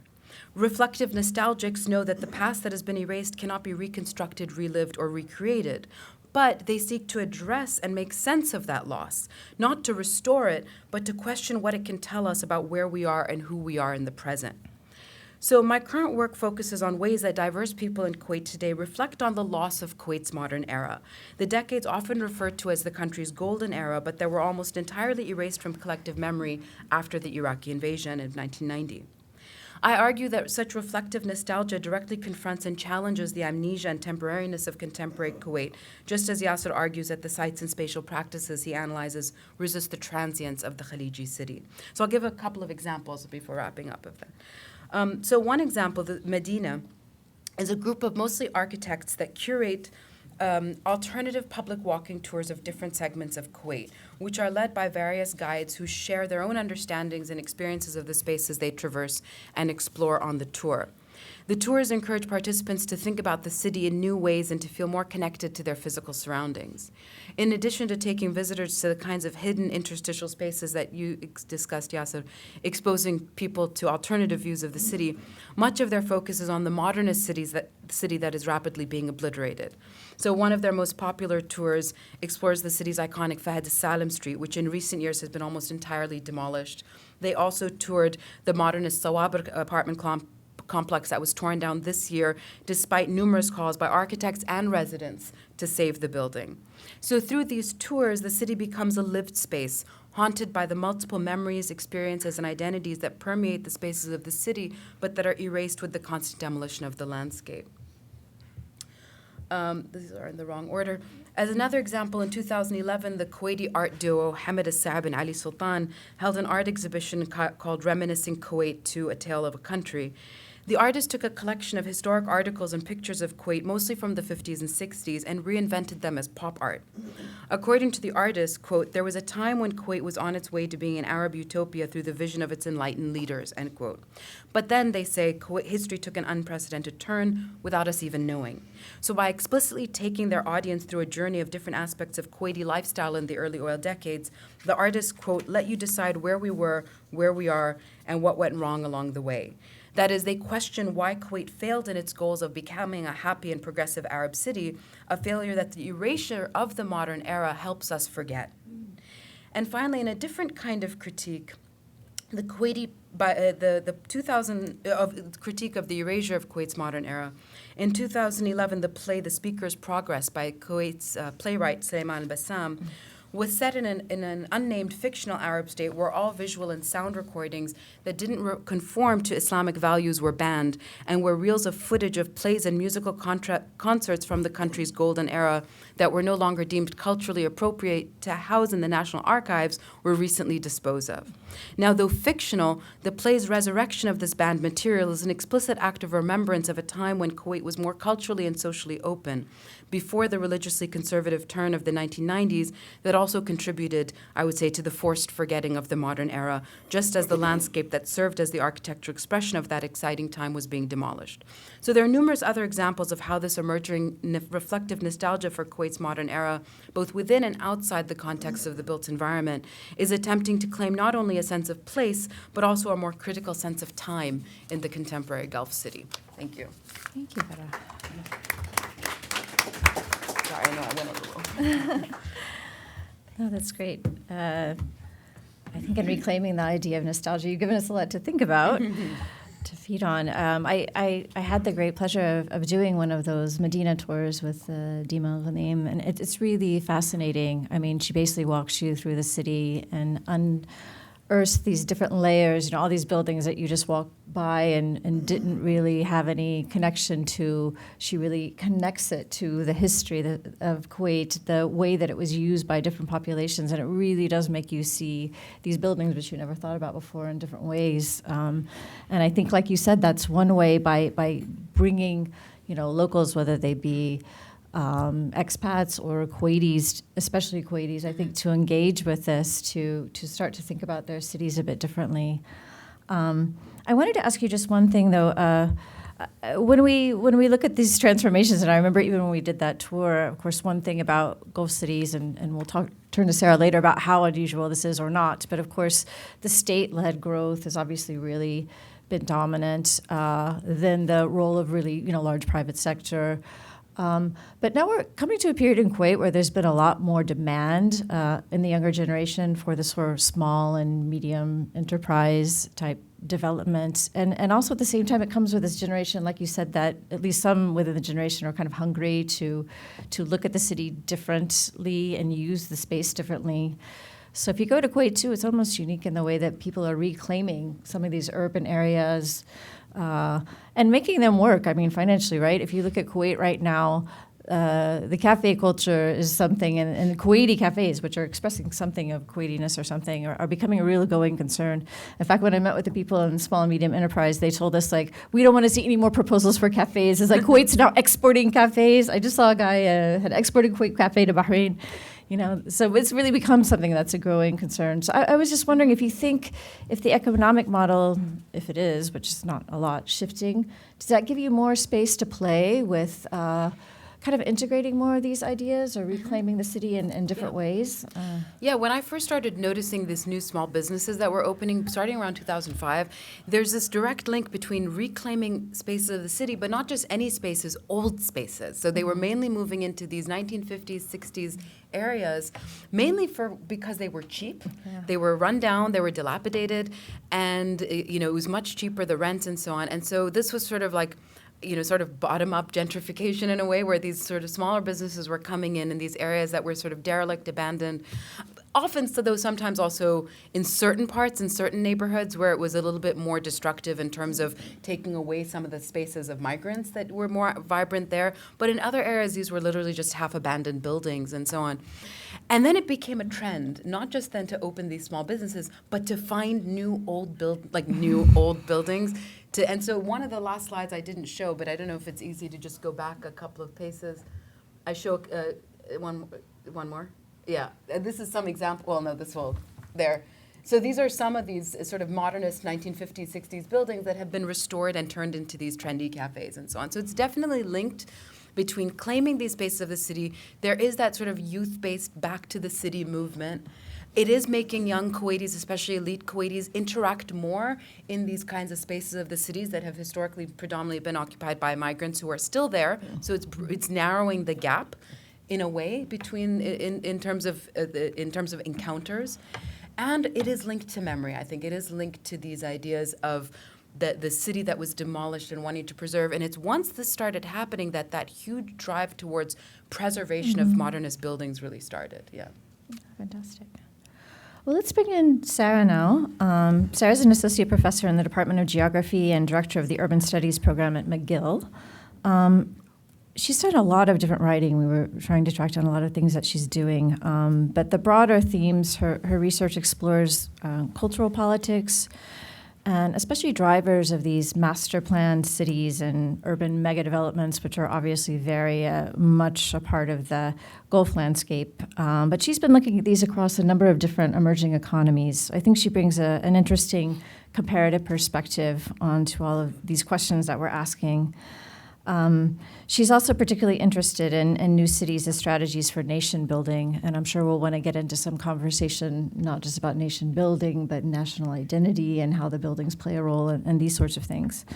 S4: Reflective nostalgics know that the past that has been erased cannot be reconstructed, relived, or recreated, but they seek to address and make sense of that loss, not to restore it, but to question what it can tell us about where we are and who we are in the present. So my current work focuses on ways that diverse people in Kuwait today reflect on the loss of Kuwait's modern era. The decades often referred to as the country's golden era, but they were almost entirely erased from collective memory after the Iraqi invasion in 1990. I argue that such reflective nostalgia directly confronts and challenges the amnesia and temporariness of contemporary Kuwait, just as Yasser argues that the sites and spatial practices he analyzes resist the transience of the Khaliji city. So I'll give a couple of examples before wrapping up of that. So one example, the Medina, is a group of mostly architects that curate alternative public walking tours of different segments of Kuwait, which are led by various guides who share their own understandings and experiences of the spaces they traverse and explore on the tour. The tours encourage participants to think about the city in new ways and to feel more connected to their physical surroundings. In addition to taking visitors to the kinds of hidden interstitial spaces that you discussed, Yasser, exposing people to alternative views of the city, much of their focus is on the modernist city that is rapidly being obliterated. So one of their most popular tours explores the city's iconic Fahd Salim Street, which in recent years has been almost entirely demolished. They also toured the modernist Sawabr apartment complex that was torn down this year, despite numerous calls by architects and residents to save the building. So through these tours, the city becomes a lived space, haunted by the multiple memories, experiences, and identities that permeate the spaces of the city, but that are erased with the constant demolition of the landscape. These are in the wrong order. As another example, in 2011, the Kuwaiti art duo Hamid As-Saab and Ali Sultan held an art exhibition called Reminiscing Kuwait to A Tale of a Country. The artist took a collection of historic articles and pictures of Kuwait, mostly from the 50s and 60s, and reinvented them as pop art. According to the artist, quote, "There was a time when Kuwait was on its way to being an Arab utopia through the vision of its enlightened leaders," end quote. But then, they say, Kuwait history took an unprecedented turn without us even knowing. So by explicitly taking their audience through a journey of different aspects of Kuwaiti lifestyle in the early oil decades, the artist, quote, "let you decide where we were, where we are, and what went wrong along the way." That is, they question why Kuwait failed in its goals of becoming a happy and progressive Arab city, a failure that the erasure of the modern era helps us forget. And finally, in a different kind of critique, the Kuwaiti, the 2000 critique of the erasure of Kuwait's modern era. In 2011, the play *The Speaker's Progress* by Kuwait's playwright Sulaiman al-Bassam was set in an unnamed fictional Arab state where all visual and sound recordings that didn't conform to Islamic values were banned, and where reels of footage of plays and musical concerts from the country's golden era that were no longer deemed culturally appropriate to house in the National Archives were recently disposed of. Now, though fictional, the play's resurrection of this banned material is an explicit act of remembrance of a time when Kuwait was more culturally and socially open, before the religiously conservative turn of the 1990s that also contributed, I would say, to the forced forgetting of the modern era, just as the landscape that served as the architectural expression of that exciting time was being demolished. So there are numerous other examples of how this emerging reflective nostalgia for Kuwait's modern era, both within and outside the context of the built environment, is attempting to claim not only a sense of place, but also a more critical sense of time in the contemporary Gulf city. Thank you.
S2: Thank you, Farah.
S4: Sorry, I know I went a little.
S2: No, that's great. I think in reclaiming the idea of nostalgia, you've given us a lot to think about, to feed on. I had the great pleasure of doing one of those Medina tours with Dima Ghanem, and it's really fascinating. I mean, she basically walks you through the city and these different layers, all these buildings that you just walk by and didn't really have any connection to. She really connects it to the history of Kuwait, the way that it was used by different populations, and it really does make you see these buildings which you never thought about before in different ways. And I think, like you said, that's one way by bringing, locals, whether they be expats or Kuwaitis, especially Kuwaitis, I think, to engage with this, to start to think about their cities a bit differently. I wanted to ask you just one thing, though. When we look at these transformations, and I remember even when we did that tour, of course, one thing about Gulf cities, and we'll turn to Sarah later about how unusual this is or not, but of course, the state-led growth has obviously really been dominant. Then the role of really, large private sector. But now we're coming to a period in Kuwait where there's been a lot more demand in the younger generation for the sort of small and medium enterprise type development. And also at the same time, it comes with this generation, like you said, that at least some within the generation are kind of hungry to look at the city differently and use the space differently. So if you go to Kuwait too, it's almost unique in the way that people are reclaiming some of these urban areas, and making them work, financially, right? If you look at Kuwait right now, the cafe culture is something, and Kuwaiti cafes, which are expressing something of Kuwaitiness or something, are becoming a real going concern. In fact, when I met with the people in small and medium enterprise, they told us, we don't want to see any more proposals for cafes. It's like Kuwait's now exporting cafes. I just saw a guy had exported Kuwait cafe to Bahrain. So it's really become something that's a growing concern. So I was just wondering if the economic model, if it is, which is not a lot, shifting, does that give you more space to play with kind of integrating more of these ideas or reclaiming the city in different ways?
S4: Yeah, when I first started noticing these new small businesses that were opening starting around 2005, there's this direct link between reclaiming spaces of the city, but not just any spaces, old spaces. So they were mainly moving into these 1950s, 60s areas, mainly because they were cheap.
S2: Yeah.
S4: They were run down, they were dilapidated, and it was much cheaper, the rent and so on. And so this was sort of like sort of bottom-up gentrification in a way, where these sort of smaller businesses were coming in these areas that were sort of derelict, abandoned, often so though sometimes also in certain parts, in certain neighborhoods where it was a little bit more destructive in terms of taking away some of the spaces of migrants that were more vibrant there. But in other areas, these were literally just half-abandoned buildings and so on. And then it became a trend, not just then to open these small businesses, but to find new old buildings. And so one of the last slides I didn't show, but I don't know if it's easy to just go back a couple of paces. I show one more. Yeah, this is some example. Well, no, this will there. So these are some of these sort of modernist 1950s, 60s buildings that have been restored and turned into these trendy cafes and so on. So it's definitely linked between claiming these spaces of the city. There is that sort of youth-based back to the city movement. It is making young Kuwaitis, especially elite Kuwaitis, interact more in these kinds of spaces of the cities that have historically predominantly been occupied by migrants who are still there. Yeah. So it's narrowing the gap in a way between in terms of encounters, and it is linked to memory. I think it is linked to these ideas of the city that was demolished and wanting to preserve. And it's once this started happening that huge drive towards preservation of modernist buildings really started. Yeah.
S2: Fantastic. Well, let's bring in Sarah now. Sarah's an associate professor in the Department of Geography and director of the Urban Studies program at McGill. She's done a lot of different writing. We were trying to track down a lot of things that she's doing. But the broader themes, her research explores cultural politics, and especially drivers of these master planned cities and urban mega developments, which are obviously very much a part of the Gulf landscape. But she's been looking at these across a number of different emerging economies. I think she brings an interesting comparative perspective onto all of these questions that we're asking. She's also particularly interested in new cities as strategies for nation building, and I'm sure we'll want to get into some conversation not just about nation building, but national identity and how the buildings play a role and these sorts of things.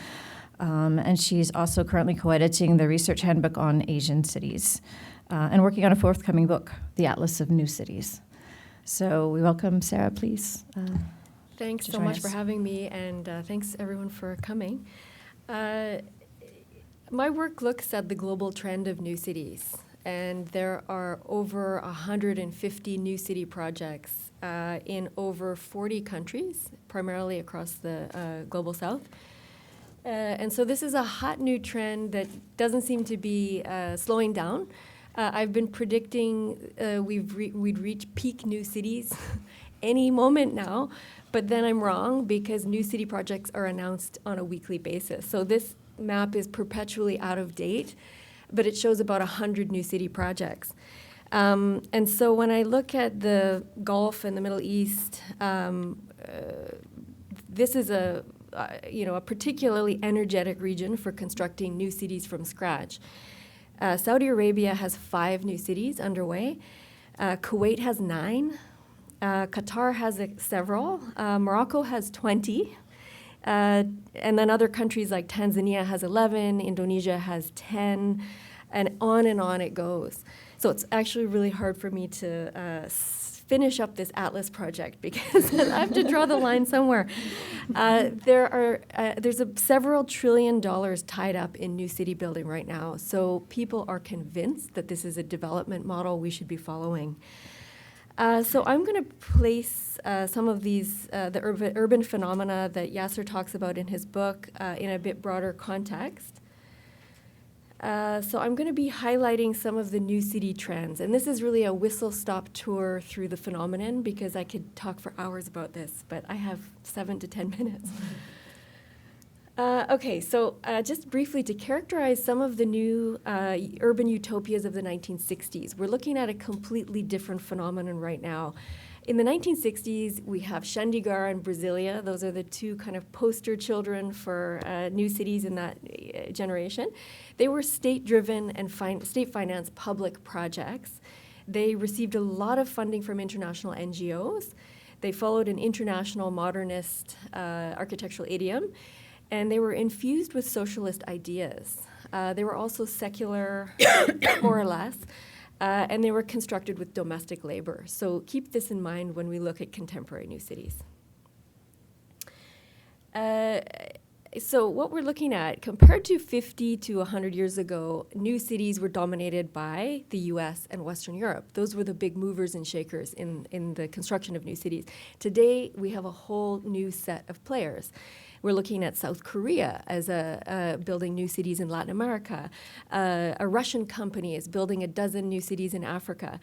S2: And she's also currently co-editing the research handbook on Asian cities and working on a forthcoming book, The Atlas of New Cities. So we welcome Sarah, please.
S5: Thanks so much for having me, and thanks everyone for coming. My work looks at the global trend of new cities, and there are over 150 new city projects in over 40 countries, primarily across the global south. And so this is a hot new trend that doesn't seem to be slowing down. I've been predicting we'd reach peak new cities any moment now, but then I'm wrong because new city projects are announced on a weekly basis. So this map is perpetually out of date, but it shows about 100 new city projects. And so when I look at the Gulf and the Middle East, this is a particularly energetic region for constructing new cities from scratch. Saudi Arabia has 5 new cities underway. Kuwait has 9. Qatar has several. Morocco has 20. And then other countries like Tanzania has 11, Indonesia has 10, and on it goes. So it's actually really hard for me to finish up this Atlas project because I have to draw the line somewhere. There's several $1 trillion tied up in new city building right now. So people are convinced that this is a development model we should be following. So I'm going to place some of these, the urban phenomena that Yasser talks about in his book in a bit broader context. So I'm going to be highlighting some of the new city trends. And this is really a whistle-stop tour through the phenomenon because I could talk for hours about this, but I have 7 to 10 minutes. Okay, so just briefly to characterize some of the new urban utopias of the 1960s, we're looking at a completely different phenomenon right now. In the 1960s, we have Chandigarh and Brasilia. Those are the two kind of poster children for new cities in that generation. They were state-driven and state-financed public projects. They received a lot of funding from international NGOs. They followed an international modernist architectural idiom, and they were infused with socialist ideas. They were also secular, more or less, and they were constructed with domestic labor. So keep this in mind when we look at contemporary new cities. So what we're looking at, compared to 50 to 100 years ago, new cities were dominated by the US and Western Europe. Those were the big movers and shakers in the construction of new cities. Today, we have a whole new set of players. We're looking at South Korea as building new cities in Latin America. A Russian company is building a dozen new cities in Africa.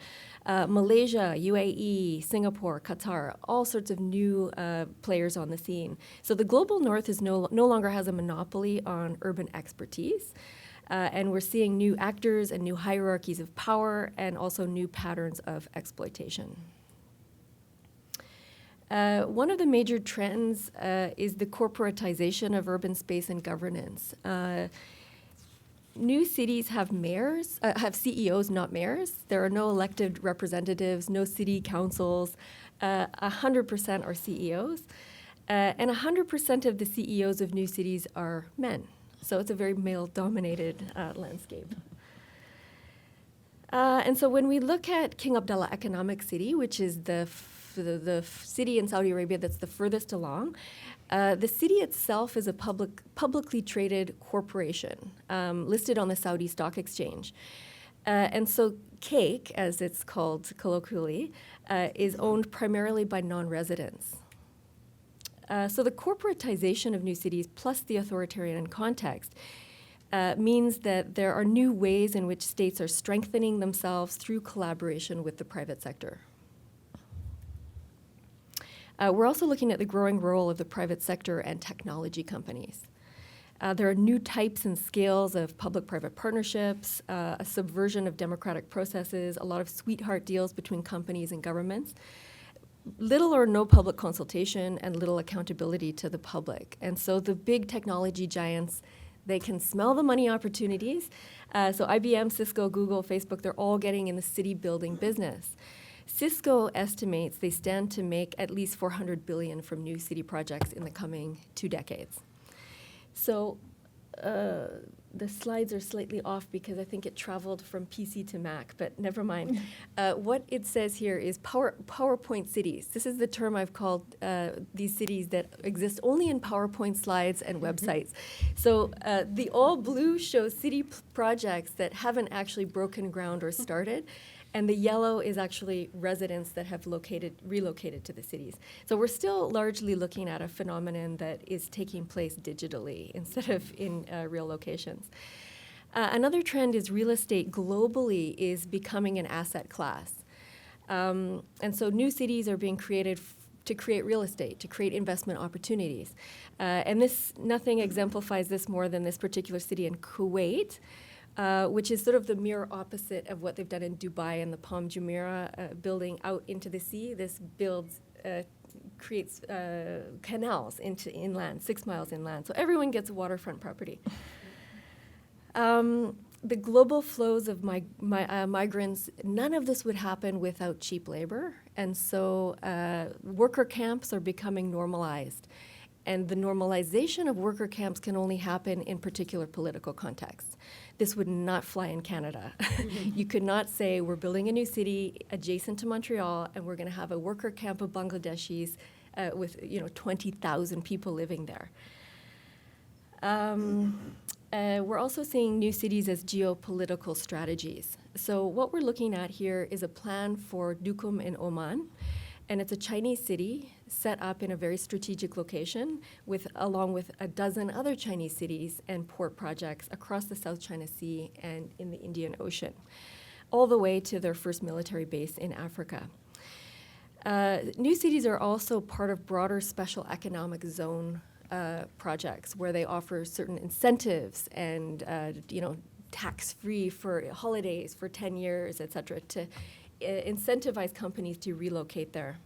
S5: Malaysia, UAE, Singapore, Qatar, all sorts of new players on the scene. So the global north is no longer has a monopoly on urban expertise. And we're seeing new actors and new hierarchies of power and also new patterns of exploitation. One of the major trends is the corporatization of urban space and governance. New cities have mayors, have CEOs, not mayors. There are no elected representatives, no city councils. 100% are CEOs. And 100% of the CEOs of new cities are men. So it's a very male-dominated landscape. And so when we look at King Abdullah Economic City, which is the city in Saudi Arabia that's the furthest along, the city itself is a publicly traded corporation listed on the Saudi Stock Exchange. And so Cake, as it's called colloquially, is owned primarily by non-residents. So the corporatization of new cities plus the authoritarian context means that there are new ways in which states are strengthening themselves through collaboration with the private sector. We're also looking at the growing role of the private sector and technology companies. There are new types and scales of public-private partnerships, a subversion of democratic processes, a lot of sweetheart deals between companies and governments, little or no public consultation, and little accountability to the public. And so the big technology giants, they can smell the money opportunities. So IBM, Cisco, Google, Facebook, they're all getting in the city building business. Cisco estimates they stand to make at least $400 billion from new city projects in the coming 2 decades. So the slides are slightly off because I think it traveled from PC to Mac, but never mind. What it says here is PowerPoint cities. This is the term I've called these cities that exist only in PowerPoint slides and websites. So the all blue shows city projects that haven't actually broken ground or started. And the yellow is actually residents that have relocated to the cities. So we're still largely looking at a phenomenon that is taking place digitally instead of in real locations. Another trend is real estate globally is becoming an asset class. And so new cities are being created to create real estate, to create investment opportunities. And nothing exemplifies this more than this particular city in Kuwait, which is sort of the mirror opposite of what they've done in Dubai and the Palm Jumeirah, building out into the sea. This creates canals into inland, 6 miles inland. So everyone gets waterfront property. The global flows of migrants, none of this would happen without cheap labor. And so worker camps are becoming normalized. And the normalization of worker camps can only happen in particular political contexts. This would not fly in Canada. You could not say we're building a new city adjacent to Montreal and we're going to have a worker camp of Bangladeshis with 20,000 people living there. We're also seeing new cities as geopolitical strategies. So what we're looking at here is a plan for Duqm in Oman. And it's a Chinese city set up in a very strategic location along with a dozen other Chinese cities and port projects across the South China Sea and in the Indian Ocean, all the way to their first military base in Africa. New cities are also part of broader special economic zone projects where they offer certain incentives and tax-free for holidays for 10 years, et cetera, to incentivize companies to relocate there.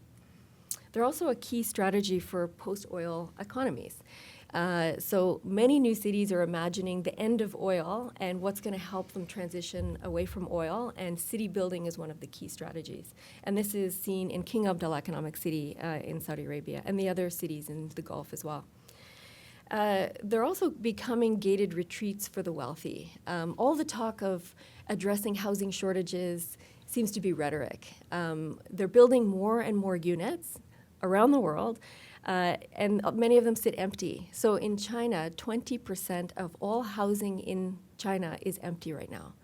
S5: They're also a key strategy for post-oil economies. So many new cities are imagining the end of oil and what's going to help them transition away from oil, and city building is one of the key strategies. And this is seen in King Abdullah Economic City in Saudi Arabia and the other cities in the Gulf as well. They're also becoming gated retreats for the wealthy. All the talk of addressing housing shortages seems to be rhetoric. They're building more and more units around the world, and many of them sit empty. So in China, 20% of all housing in China is empty right now.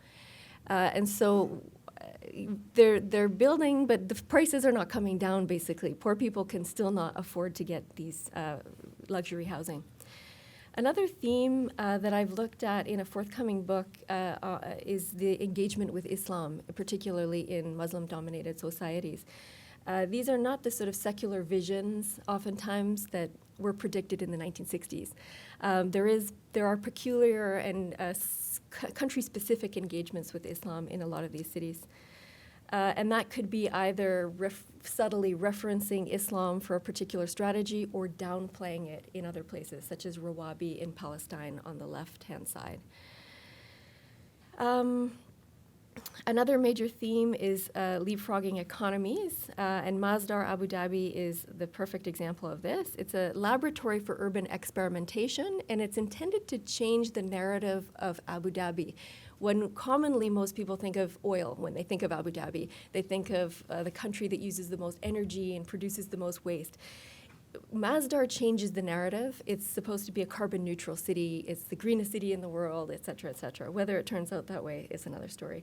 S5: And so they're building, but the prices are not coming down, basically. Poor people can still not afford to get these luxury housing. Another theme that I've looked at in a forthcoming book is the engagement with Islam, particularly in Muslim-dominated societies. These are not the sort of secular visions, oftentimes, that were predicted in the 1960s. There are peculiar and country-specific engagements with Islam in a lot of these cities. And that could be either subtly referencing Islam for a particular strategy or downplaying it in other places, such as Rawabi in Palestine on the left-hand side. Another major theme is leapfrogging economies, and Masdar Abu Dhabi is the perfect example of this. It's a laboratory for urban experimentation, and it's intended to change the narrative of Abu Dhabi. When commonly most people think of oil when they think of Abu Dhabi, they think of the country that uses the most energy and produces the most waste. Masdar changes the narrative. It's supposed to be a carbon neutral city. It's the greenest city in the world, et cetera, et cetera. Whether it turns out that way is another story.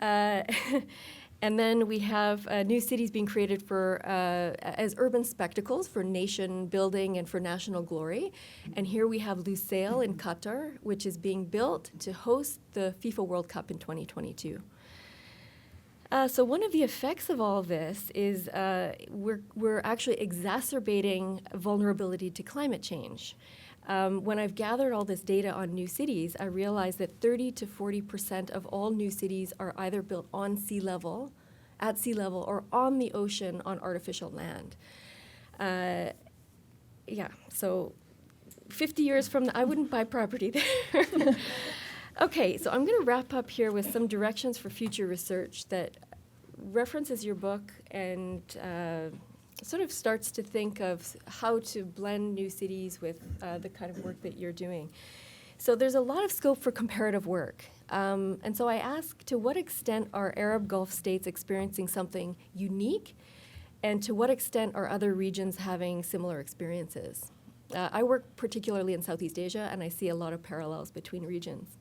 S5: And then we have new cities being created as urban spectacles for nation building and for national glory. And here we have Lusail in Qatar, which is being built to host the FIFA World Cup in 2022. So one of the effects of all of this is we're actually exacerbating vulnerability to climate change. When I've gathered all this data on new cities, I realized that 30 to 40% of all new cities are either built on sea level, at sea level, or on the ocean on artificial land. So 50 years from now, I wouldn't buy property there. Okay, so I'm going to wrap up here with some directions for future research that references your book and sort of starts to think of how to blend new cities with the kind of work that you're doing. So there's a lot of scope for comparative work. And so I ask, to what extent are Arab Gulf states experiencing something unique, and to what extent are other regions having similar experiences? I work particularly in Southeast Asia, and I see a lot of parallels between regions.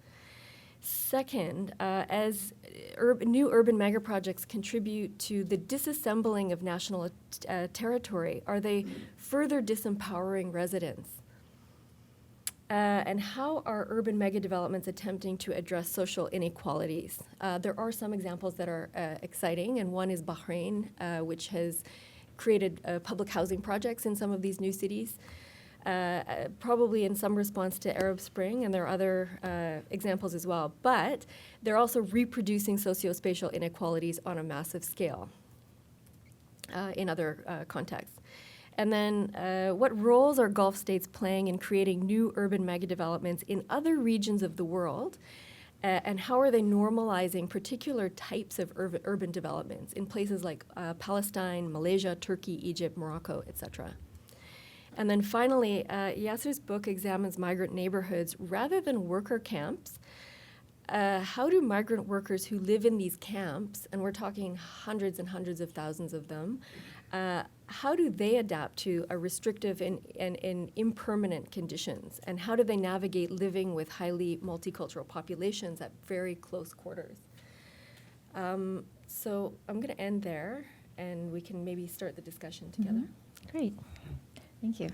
S5: Second, as new urban megaprojects contribute to the disassembling of national territory, are they further disempowering residents? And how are urban megadevelopments attempting to address social inequalities? There are some examples that are exciting, and one is Bahrain, which has created public housing projects in some of these new cities, probably in some response to Arab Spring, and there are other examples as well. But they're also reproducing socio-spatial inequalities on a massive scale in other contexts. And then what roles are Gulf states playing in creating new urban megadevelopments in other regions of the world? And how are they normalizing particular types of urban developments in places like Palestine, Malaysia, Turkey, Egypt, Morocco, etc.? And then finally, Yasser's book examines migrant neighborhoods rather than worker camps. How do migrant workers who live in these camps, and we're talking hundreds and hundreds of thousands of them, how do they adapt to a restrictive and impermanent conditions? And how do they navigate living with highly multicultural populations at very close quarters? So I'm going to end there, and we can maybe start the discussion together.
S2: Great. Thank you.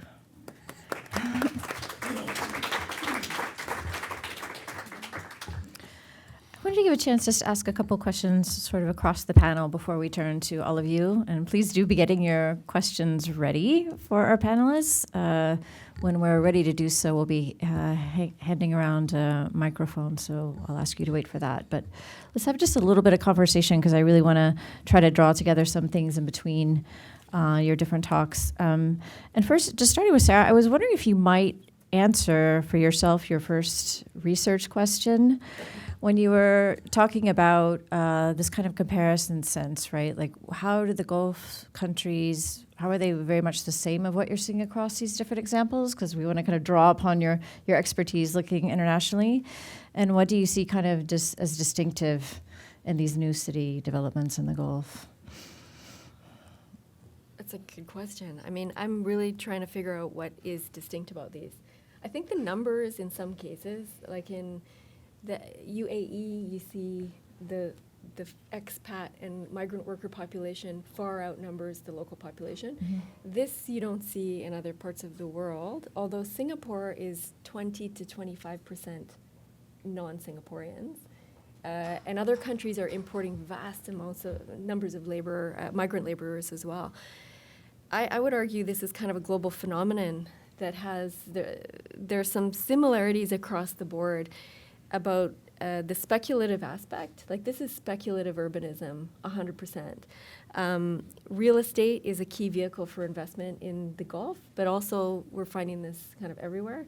S2: I wanted to give a chance just to ask a couple questions sort of across the panel before we turn to all of you. And please do be getting your questions ready for our panelists. When we're ready to do so, we'll be handing around a microphone, so I'll ask you to wait for that. But let's have just a little bit of conversation, because I really want to try to draw together some things in between your different talks. And first, just starting with Sarah, I was wondering if you might answer for yourself your first research question. When you were talking about this kind of comparison sense, right? Like, how do the Gulf countries, how are they very much the same of what you're seeing across these different examples? Because we want to kind of draw upon your expertise looking internationally. And what do you see kind of as distinctive in these new city developments in the Gulf?
S5: That's a good question. I mean, I'm really trying to figure out what is distinct about these. I think the numbers in some cases, like in the UAE, you see the expat and migrant worker population far outnumbers the local population. Mm-hmm. This you don't see in other parts of the world, although Singapore is 20 to 25% non-Singaporeans. And other countries are importing vast numbers of migrant laborers as well. I would argue this is kind of a global phenomenon that there's some similarities across the board about the speculative aspect. Like, this is speculative urbanism, 100%. Real estate is a key vehicle for investment in the Gulf, but also we're finding this kind of everywhere.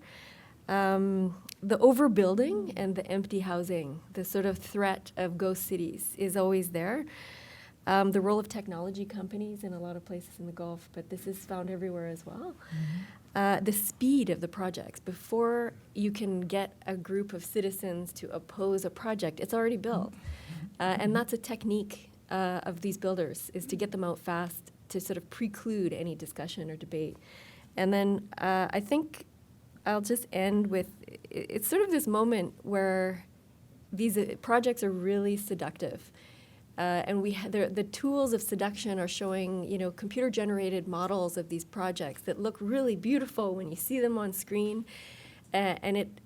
S5: The overbuilding and the empty housing, the sort of threat of ghost cities is always there. The role of technology companies in a lot of places in the Gulf, but this is found everywhere as well. Mm-hmm. The speed of the projects. Before you can get a group of citizens to oppose a project, it's already built. And that's a technique of these builders, is to get them out fast to sort of preclude any discussion or debate. And then I think I'll just end with, it's sort of this moment where these projects are really seductive. And the tools of seduction are showing, computer-generated models of these projects that look really beautiful when you see them on screen, and it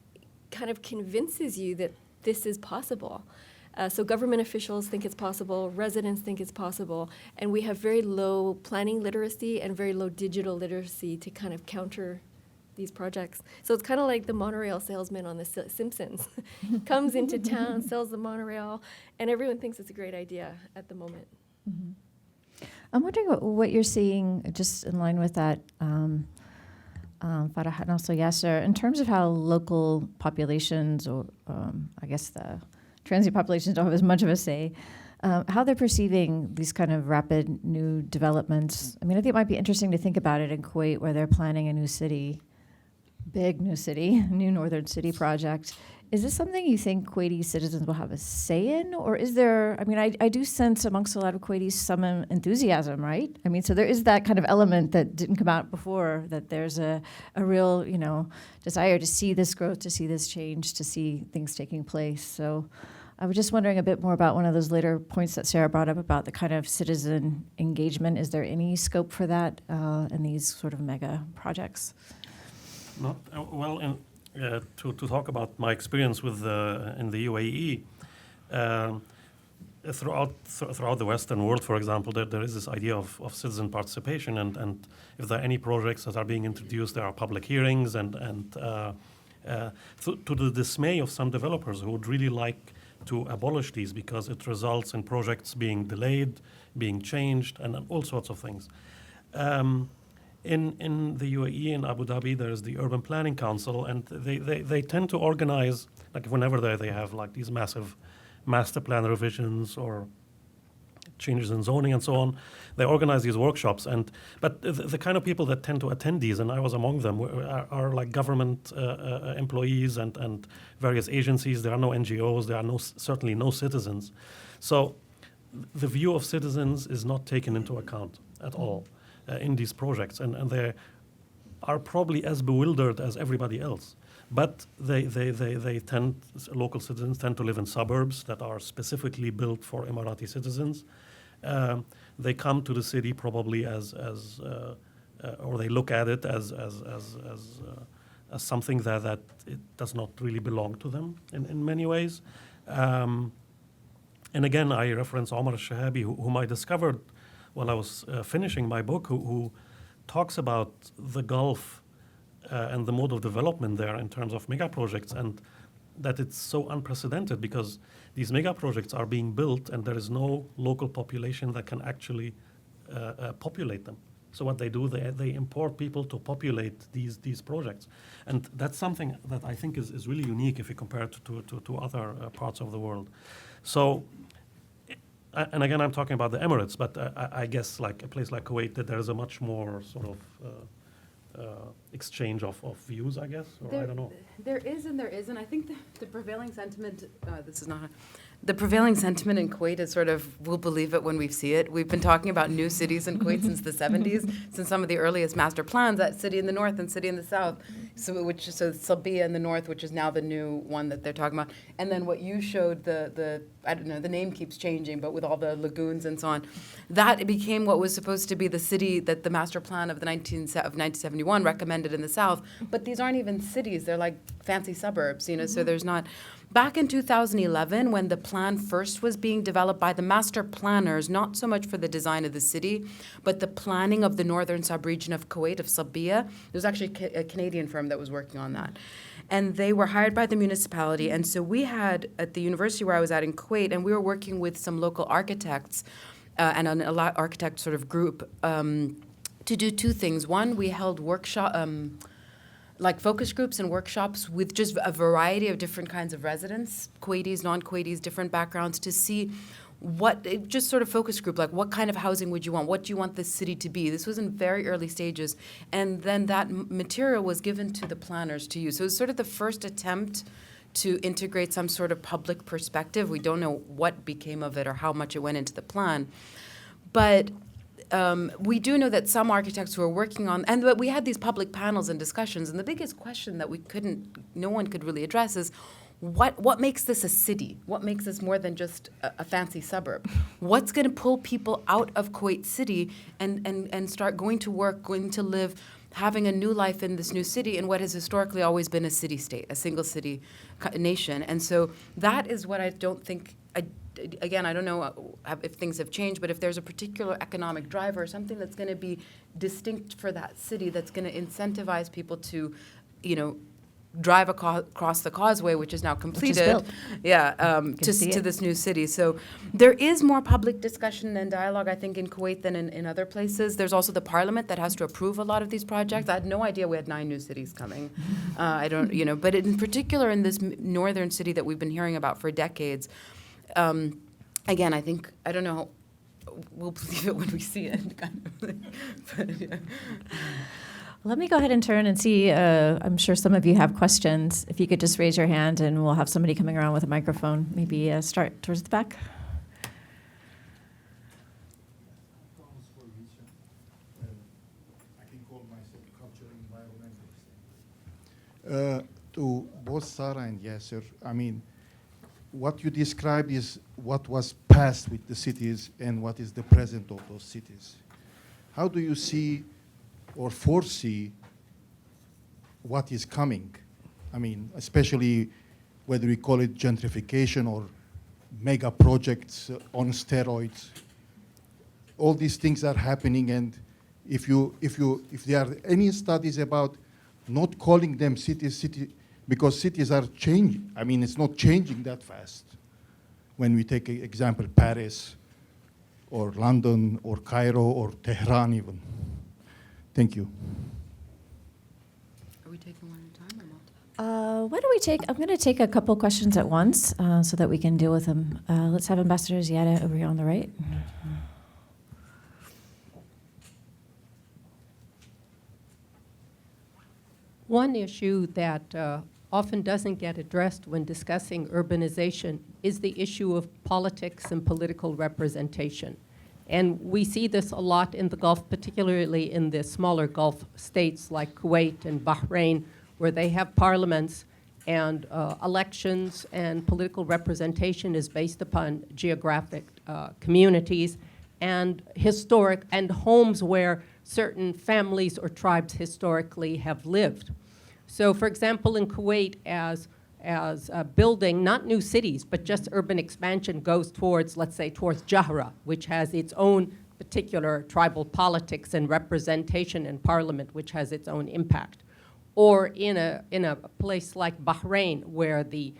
S5: kind of convinces you that this is possible. So government officials think it's possible, residents think it's possible, and we have very low planning literacy and very low digital literacy to kind of counter these projects. So it's kind of like the monorail salesman on The Simpsons. Comes into town, sells the monorail, and everyone thinks it's a great idea at the moment.
S2: Mm-hmm. I'm wondering what you're seeing, just in line with that, Farah and also Yasser, in terms of how local populations, or I guess the transient populations don't have as much of a say, how they're perceiving these kind of rapid new developments. I mean, I think it might be interesting to think about it in Kuwait, where they're planning a new city big new city, new northern city project. Is this something you think Kuwaiti citizens will have a say in? Or is there, I mean, I do sense amongst a lot of Kuwaitis some enthusiasm, right? I mean, so there is that kind of element that didn't come out before, that there's a real, desire to see this growth, to see this change, to see things taking place. So I was just wondering a bit more about one of those later points that Sarah brought up about the kind of citizen engagement. Is there any scope for that in these sort of mega projects?
S3: Not well. To talk about my experience with in the UAE, throughout the Western world, for example, there is this idea of citizen participation, and if there are any projects that are being introduced, there are public hearings, and to the dismay of some developers who would really like to abolish these because it results in projects being delayed, being changed, and all sorts of things. In the UAE, in Abu Dhabi, there is the Urban Planning Council, and they tend to organize, like whenever they have like these massive master plan revisions or changes in zoning and so on, they organize these workshops. But the kind of people that tend to attend these, and I was among them, are like government employees and various agencies. There are no NGOs. There are certainly no citizens. So the view of citizens is not taken into account at all in these projects, and they are probably as bewildered as everybody else. But local citizens tend to live in suburbs that are specifically built for Emirati citizens. They come to the city probably or they look at it as something that it does not really belong to them in many ways. And again, I reference Omar Al-Shahabi, whom I discovered while I was finishing my book, who talks about the Gulf and the mode of development there in terms of megaprojects, and that it's so unprecedented because these megaprojects are being built and there is no local population that can actually populate them. So what they do, they import people to populate these projects. And that's something that I think is really unique if you compare it to other parts of the world. So, and again, I'm talking about the Emirates, but I guess like a place like Kuwait, that there is a much more sort of exchange of views, I guess, or I don't know.
S4: There is and there isn't. I think the prevailing sentiment, the prevailing sentiment in Kuwait is sort of, we'll believe it when we see it. We've been talking about new cities in Kuwait since the 70s, since some of the earliest master plans, that city in the north and city in the south. So Sabia in the north, which is now the new one that they're talking about. And then what you showed, I don't know, the name keeps changing, but with all the lagoons and so on, that became what was supposed to be the city that the master plan of 1971 recommended in the south. But these aren't even cities, they're like fancy suburbs, so there's not. Back in 2011, when the plan first was being developed by the master planners, not so much for the design of the city, but the planning of the northern sub-region of Kuwait, of Sabia, there was actually a Canadian firm that was working on that. And they were hired by the municipality. And so we had, at the university where I was at in Kuwait, and we were working with some local architects and an architect sort of group to do two things. One, we held like focus groups and workshops with just a variety of different kinds of residents, Kuwaitis, non-Kuwaitis, different backgrounds, to see just sort of focus group, like what kind of housing would you want? What do you want this city to be? This was in very early stages. And then that material was given to the planners to use. So it was sort of the first attempt to integrate some sort of public perspective. We don't know what became of it or how much it went into the plan. But we do know that some architects who are working on, but we had these public panels and discussions, and the biggest question that no one could really address is, what makes this a city? What makes this more than just a fancy suburb? What's going to pull people out of Kuwait City and start going to work, going to live, having a new life in this new city in what has historically always been a city-state, a single city nation? And so that is what I don't think. Again, I don't know if things have changed, but if there's a particular economic driver, something that's going to be distinct for that city, that's going to incentivize people to, drive across the causeway, which is now completed, to this new city. So there is more public discussion and dialogue, I think, in Kuwait than in other places. There's also the parliament that has to approve a lot of these projects. I had no idea we had 9 new cities coming. But in particular in this northern city that we've been hearing about for decades, again, I think, I don't know, we'll believe it when we see it.
S2: Let me go ahead and turn and see. I'm sure some of you have questions. If you could just raise your hand, and we'll have somebody coming around with a microphone. Maybe start towards the back.
S6: To both Sarah and Yasser, I mean, what you described is what was past with the cities and what is the present of those cities. How do you see or foresee what is coming? I mean, especially whether we call it gentrification or mega projects on steroids. All these things are happening, and if there are any studies about not calling them cities, because cities are changing. I mean, it's not changing that fast. When we take an example, Paris, or London, or Cairo, or Tehran even. Thank you.
S4: Are we taking one at a time or not?
S2: Why don't we take, I'm going to take a couple questions at once so that we can deal with them. Let's have Ambassador Ziada over here on the right.
S7: One issue that often doesn't get addressed when discussing urbanization is the issue of politics and political representation. And we see this a lot in the Gulf, particularly in the smaller Gulf states like Kuwait and Bahrain, where they have parliaments and elections and political representation is based upon geographic communities and historic and homes where certain families or tribes historically have lived. So, for example, in Kuwait, as building, not new cities, but just urban expansion goes towards, let's say, towards Jahra, which has its own particular tribal politics and representation in parliament, which has its own impact. Or in a place like Bahrain, where the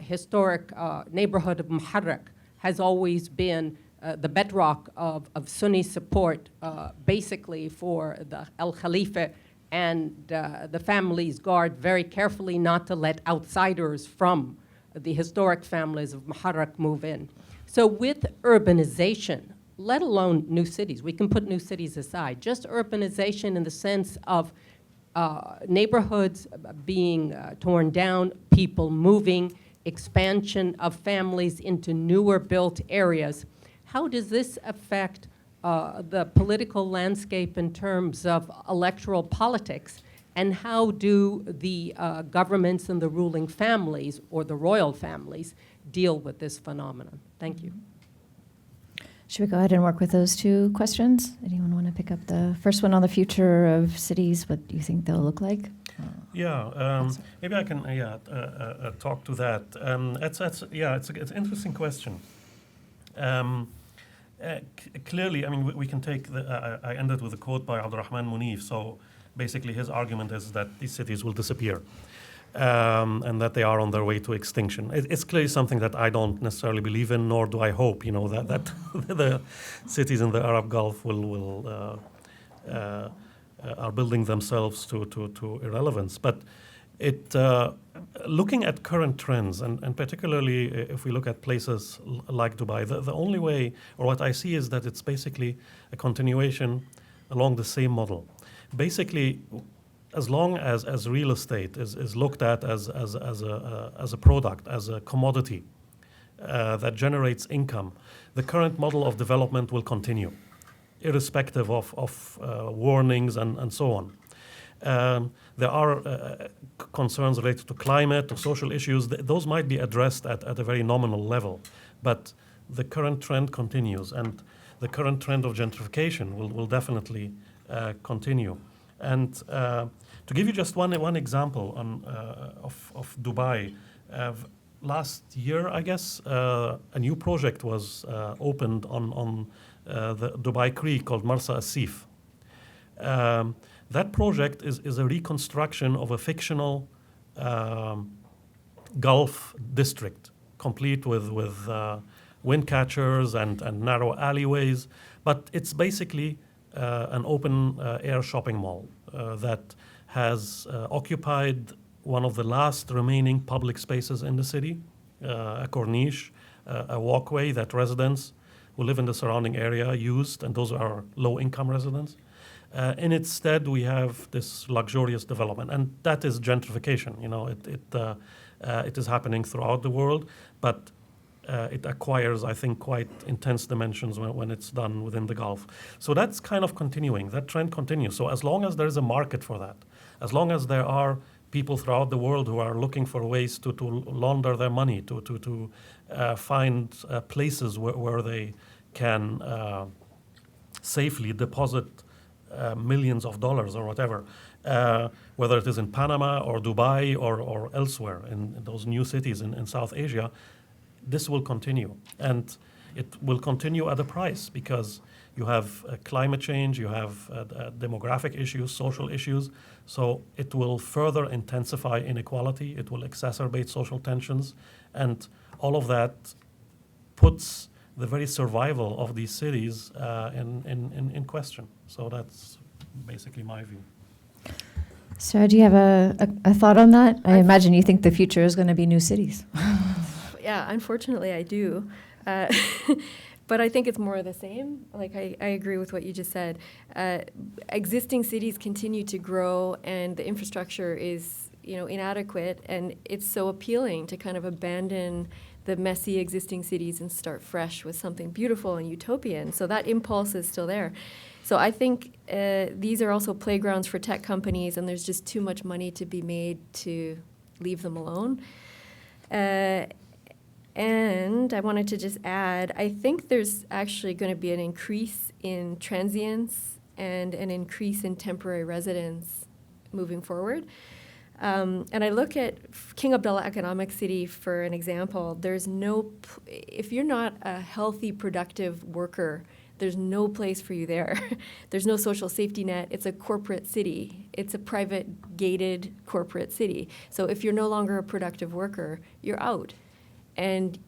S7: historic neighborhood of Muharraq has always been the bedrock of Sunni support, basically for the Al-Khalifa, and the families guard very carefully not to let outsiders from the historic families of Muharraq move in. So with urbanization, let alone new cities, we can put new cities aside, just urbanization in the sense of neighborhoods being torn down, people moving, expansion of families into newer built areas. How does this affect the political landscape in terms of electoral politics, and how do the governments and the ruling families or the royal families deal with this phenomenon? Thank you.
S2: Should we go ahead and work with those two questions? Anyone want to pick up the first one on the future of cities? What do you think they'll look like?
S3: Yeah, maybe I can talk to that. It's an interesting question. Clearly, I mean, we can take I ended with a quote by Abdurrahman Munif. So basically his argument is that these cities will disappear and that they are on their way to extinction. It's clearly something that I don't necessarily believe in, nor do I hope, that the cities in the Arab Gulf are building themselves to irrelevance. But looking at current trends, and particularly if we look at places like Dubai, the only way, or what I see, is that it's basically a continuation along the same model. Basically, as long as real estate is looked at as a product, as a commodity that generates income, the current model of development will continue, irrespective of warnings and so on. There are concerns related to climate or social issues. Those might be addressed at a very nominal level, but the current trend continues, and the current trend of gentrification will definitely continue. And to give you just one example of Dubai, last year, I guess, a new project was opened on the Dubai Creek called Marsa Asif. That project is a reconstruction of a fictional Gulf district, complete with wind catchers and narrow alleyways. But it's basically an open air shopping mall that has occupied one of the last remaining public spaces in the city, a corniche, a walkway that residents who live in the surrounding area used, and those are low-income residents. In its stead, we have this luxurious development, and that is gentrification. It is happening throughout the world, but it acquires, I think, quite intense dimensions when it's done within the Gulf. So that's kind of continuing. That trend continues. So as long as there is a market for that, as long as there are people throughout the world who are looking for ways to launder their money, to find places where they can safely deposit millions of dollars or whatever, whether it is in Panama or Dubai or elsewhere in those new cities in South Asia, this will continue. And it will continue at a price because you have climate change, you have demographic issues, social issues. So it will further intensify inequality, it will exacerbate social tensions, and all of that puts the very survival of these cities in question. So that's basically my view.
S2: Sarah, do you have a thought on that? I imagine you think the future is going to be new cities.
S5: Yeah, unfortunately I do. But I think it's more of the same. Like, I agree with what you just said. Existing cities continue to grow, and the infrastructure is, inadequate, and it's so appealing to kind of abandon the messy existing cities and start fresh with something beautiful and utopian. So that impulse is still there. So I think these are also playgrounds for tech companies, and there's just too much money to be made to leave them alone. And I wanted to just add, I think there's actually going to be an increase in transients and an increase in temporary residents moving forward. And I look at King Abdullah Economic City for an example. If you're not a healthy, productive worker, there's no place for you there. There's no social safety net. It's a corporate city. It's a private, gated corporate city. So if you're no longer a productive worker, you're out. And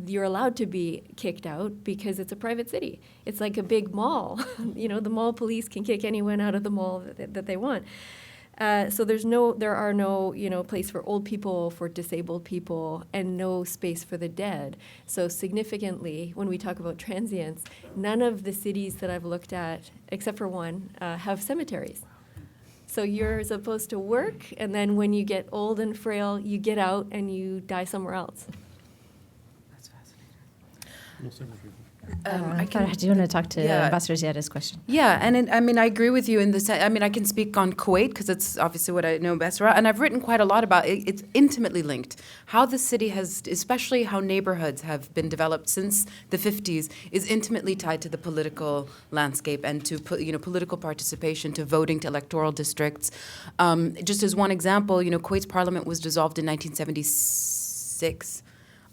S5: you're allowed to be kicked out because it's a private city. It's like a big mall. The mall police can kick anyone out of the mall that they want. So there are no place for old people, for disabled people, and no space for the dead. So significantly, when we talk about transients, none of the cities that I've looked at, except for one, have cemeteries. So you're supposed to work, and then when you get old and frail, you get out and you die somewhere else.
S2: Farah, do you want to talk to Ambassador Ziada's question?
S4: Yeah, and I agree with you in the sense. I can speak on Kuwait because it's obviously what I know best, and I've written quite a lot about it. It's intimately linked. How the city has, especially how neighborhoods have been developed since the 50s, is intimately tied to the political landscape and to political participation, to voting, to electoral districts. Just as one example, Kuwait's parliament was dissolved in 1976.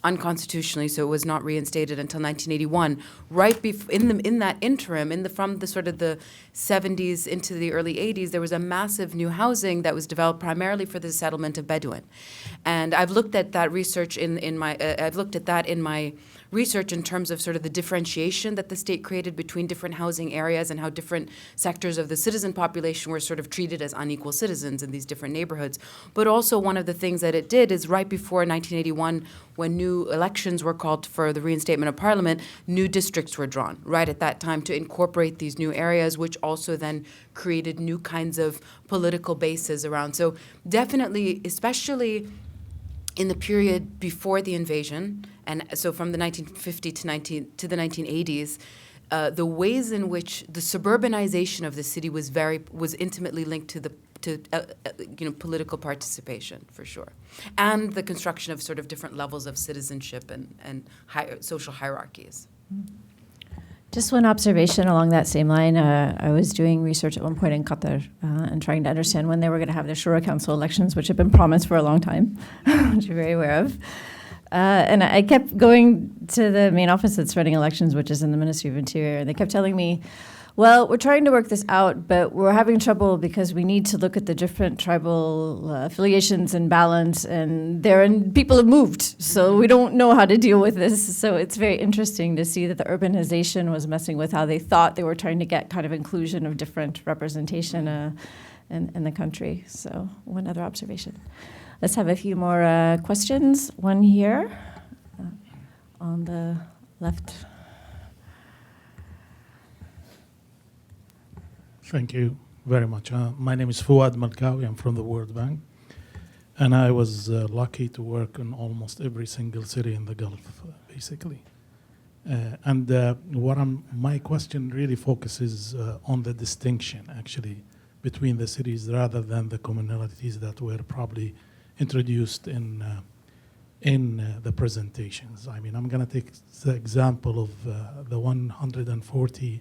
S4: Unconstitutionally, so it was not reinstated until 1981. Right in that interim, from the sort of the 70s into the early 80s, there was a massive new housing that was developed primarily for the settlement of Bedouin, and I've looked at that research in my research in terms of sort of the differentiation that the state created between different housing areas and how different sectors of the citizen population were sort of treated as unequal citizens in these different neighborhoods. But also one of the things that it did is right before 1981, when new elections were called for the reinstatement of parliament, new districts were drawn right at that time to incorporate these new areas, which also then created new kinds of political bases around. So definitely, especially in the period before the invasion, and so from the 1950 to the 1980s, the ways in which the suburbanization of the city was intimately linked to political participation, for sure, and the construction of sort of different levels of citizenship and social hierarchies.
S2: Just one observation along that same line. I was doing research at one point in Qatar and trying to understand when they were going to have their Shura Council elections, which had been promised for a long time, which you're very aware of. And I kept going to the main office that's running elections, which is in the Ministry of Interior, and they kept telling me, well, we're trying to work this out, but we're having trouble because we need to look at the different tribal affiliations and balance, and people have moved, so we don't know how to deal with this. So it's very interesting to see that the urbanization was messing with how they thought they were trying to get kind of inclusion of different representation in the country. So one other observation. Let's have a few more questions. One here on the left.
S8: Thank you very much. My name is Fouad Malkawi. I'm from the World Bank. And I was lucky to work in almost every single city in the Gulf, basically. My question really focuses on the distinction, actually, between the cities rather than the commonalities that were probably introduced in the presentations. I mean, I'm going to take the example of the 140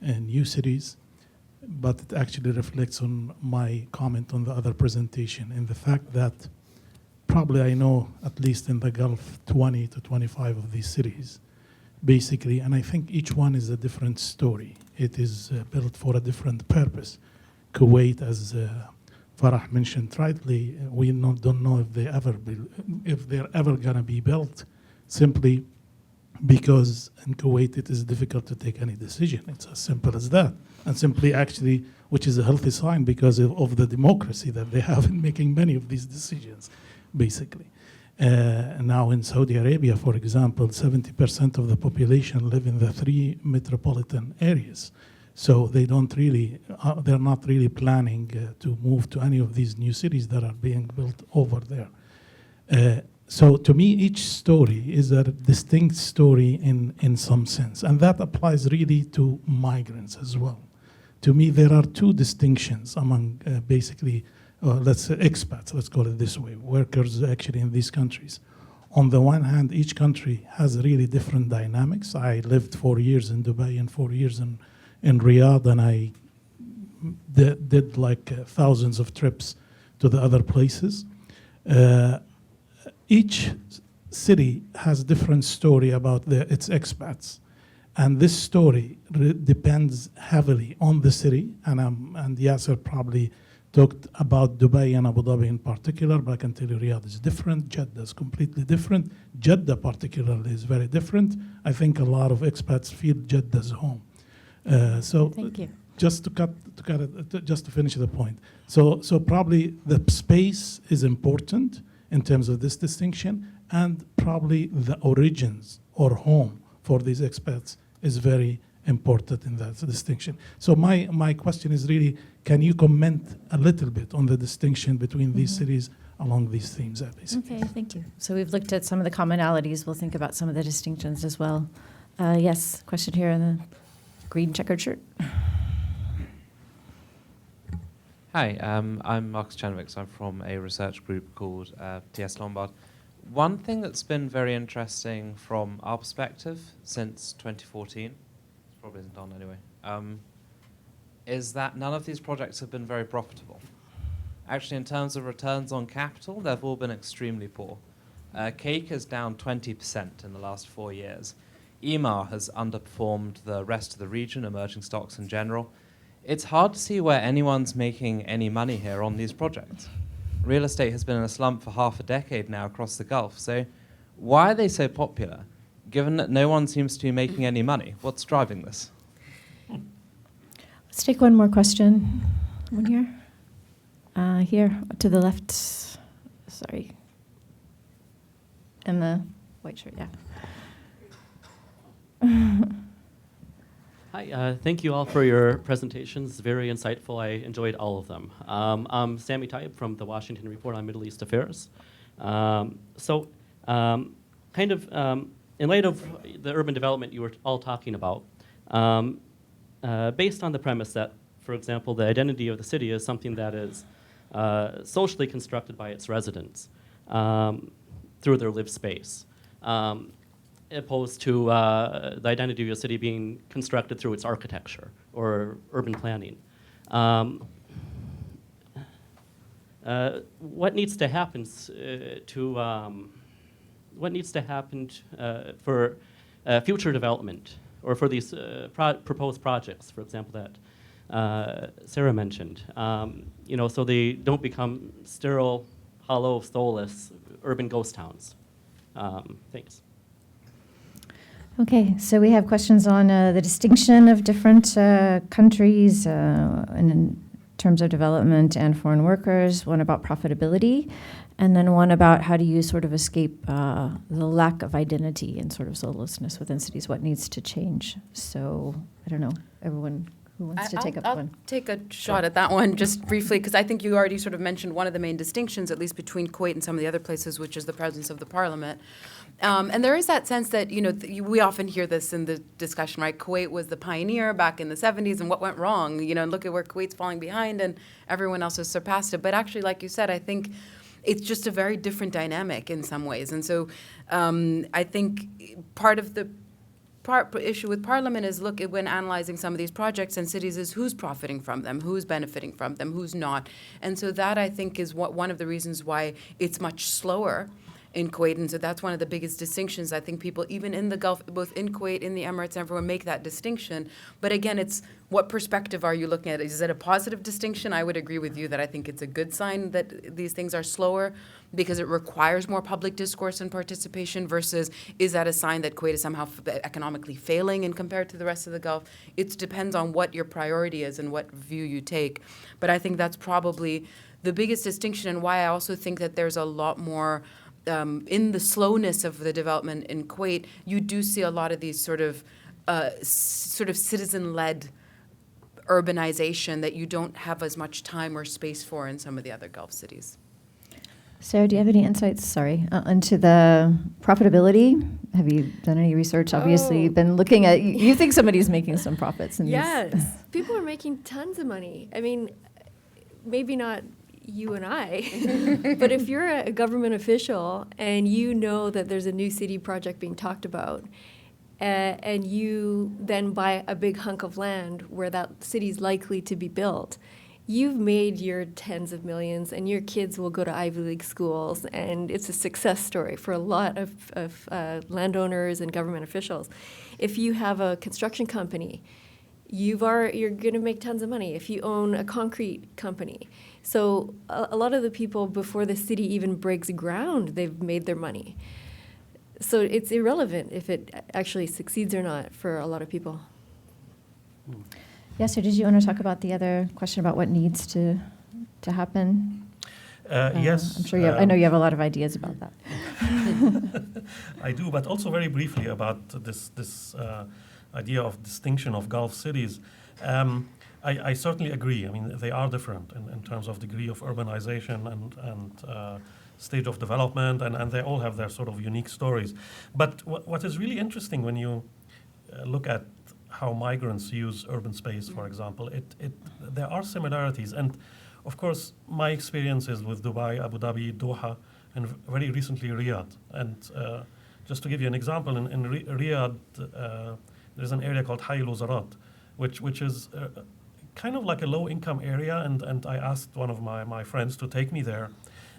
S8: new cities, but it actually reflects on my comment on the other presentation in the fact that probably I know, at least in the Gulf, 20 to 25 of these cities, basically, and I think each one is a different story. It is built for a different purpose. Kuwait, as Farah mentioned rightly, we don't know if they're ever going to be built, simply because in Kuwait it is difficult to take any decision. It's as simple as that. And simply actually, which is a healthy sign because of the democracy that they have in making many of these decisions, basically. Now in Saudi Arabia, for example, 70% of the population live in the 3 metropolitan areas. So they don't really, they're not really planning to move to any of these new cities that are being built over there. So to me, each story is a distinct story in some sense. And that applies really to migrants as well. To me, there are 2 distinctions among basically, let's say expats, let's call it this way, workers actually in these countries. On the one hand, each country has really different dynamics. I lived 4 years in Dubai and 4 years in Riyadh, and I did like thousands of trips to the other places. Each city has different story about its expats. And this story depends heavily on the city, and Yasser probably talked about Dubai and Abu Dhabi in particular, but I can tell you Riyadh is different, Jeddah is completely different, Jeddah particularly is very different. I think a lot of expats feel Jeddah's home.
S2: Thank you.
S8: Just to finish the point. So probably the space is important in terms of this distinction, and probably the origins or home for these expats is very important in that distinction. So my question is really, can you comment a little bit on the distinction between these cities along these themes, basically?
S2: Okay, thank you. So we've looked at some of the commonalities. We'll think about some of the distinctions as well. Yes, question here in the green checkered shirt.
S9: Hi, I'm Marcus Chanovics. I'm from a research group called TS Lombard. One thing that's been very interesting from our perspective since 2014, probably isn't on anyway, is that none of these projects have been very profitable. Actually, in terms of returns on capital, they've all been extremely poor. Cake is down 20% in the last 4 years. EMAR has underperformed the rest of the region, emerging stocks in general. It's hard to see where anyone's making any money here on these projects. Real estate has been in a slump for half a decade now across the Gulf. So why are they so popular, given that no one seems to be making any money? What's driving this?
S2: Let's take one more question. One here. Here, to the left. Sorry. In the white shirt, yeah.
S10: Hi, thank you all for your presentations. Very insightful. I enjoyed all of them. I'm Sami Taib from the Washington Report on Middle East Affairs. In light of the urban development you were all talking about, based on the premise that, for example, the identity of the city is something that is socially constructed by its residents through their lived space, opposed to the identity of a city being constructed through its architecture or urban planning. What needs to happen for future development, or for these proposed projects, for example, that Sarah mentioned, so they don't become sterile, hollow, soulless urban ghost towns? Thanks.
S2: Okay, so we have questions on the distinction of different countries in terms of development and foreign workers, one about profitability, and then one about how do you sort of escape the lack of identity and sort of soullessness within cities, what needs to change. So I don't know, everyone Who wants to take up
S4: I'll
S2: one?
S4: take a shot at that one just briefly, because I think you already sort of mentioned one of the main distinctions, at least between Kuwait and some of the other places, which is the presence of the parliament. And there is that sense that, we often hear this in the discussion, right? Kuwait was the pioneer back in the 70s, and what went wrong? And look at where Kuwait's falling behind, and everyone else has surpassed it. But actually, like you said, I think it's just a very different dynamic in some ways. And so I think part of the issue with Parliament is look at when analyzing some of these projects and cities is who's profiting from them, who's benefiting from them, who's not. And so that, I think, is one of the reasons why it's much slower in Kuwait. And so that's one of the biggest distinctions. I think people, even in the Gulf, both in Kuwait, in the Emirates, everyone make that distinction. But again, it's what perspective are you looking at? Is it a positive distinction? I would agree with you that I think it's a good sign that these things are slower because it requires more public discourse and participation, versus is that a sign that Kuwait is somehow economically failing in compared to the rest of the Gulf? It depends on what your priority is and what view you take. But I think that's probably the biggest distinction, and why I also think that there's a lot more in the slowness of the development in Kuwait. You do see a lot of these sort of citizen-led urbanization that you don't have as much time or space for in some of the other Gulf cities.
S2: Sarah, do you have any insights, into the profitability? Have you done any research? Obviously, you've been looking at, you think somebody's making some profits. In
S5: Yes,
S2: these.
S5: people are making tons of money. I mean, maybe not you and I, but if you're a government official and you know that there's a new city project being talked about, and you then buy a big hunk of land where that city's likely to be built, you've made your tens of millions, and your kids will go to Ivy League schools, and it's a success story for a lot of landowners and government officials. If you have a construction company, you're going to make tons of money. If you own a concrete company. So a lot of the people, before the city even breaks ground, they've made their money. So it's irrelevant if it actually succeeds or not for a lot of people.
S2: Yeah, so did you want to talk about the other question about what needs to happen?
S3: Yes.
S2: I'm sure I know you have a lot of ideas about that.
S3: I do, but also very briefly about this idea of distinction of Gulf cities. I certainly agree. I mean, they are different in terms of degree of urbanization and stage of development, and they all have their sort of unique stories. But what is really interesting when you look at how migrants use urban space, for example, there are similarities. And of course, my experiences with Dubai, Abu Dhabi, Doha, and very recently Riyadh. And just to give you an example, in Riyadh, there's an area called Hayy al-Wazarat, which is kind of like a low-income area, and I asked one of my friends to take me there,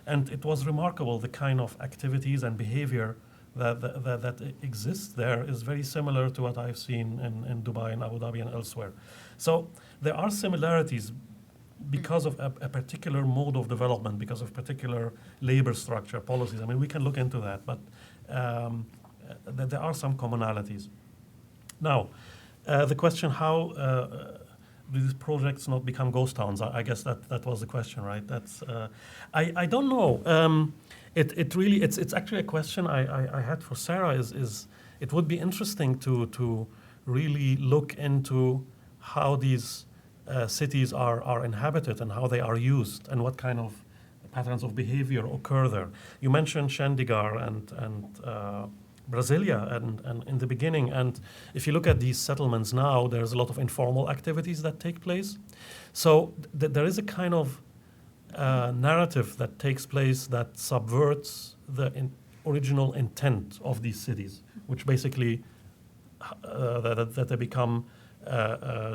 S3: and it was remarkable the kind of activities and behavior that exists there is very similar to what I've seen in Dubai and Abu Dhabi and elsewhere. So there are similarities because of a particular mode of development, because of particular labor structure, policies. I mean, we can look into that, but there are some commonalities. Now, the question, how do these projects not become ghost towns? I guess that was the question, right? That's I don't know. It's actually a question I had for Sarah. Is it would be interesting to really look into how these cities are inhabited and how they are used and what kind of patterns of behavior occur there. You mentioned Chandigarh and Brasilia and in the beginning, and if you look at these settlements now, there's a lot of informal activities that take place. So there is a kind of narrative that takes place that subverts the original intent of these cities, which basically that they become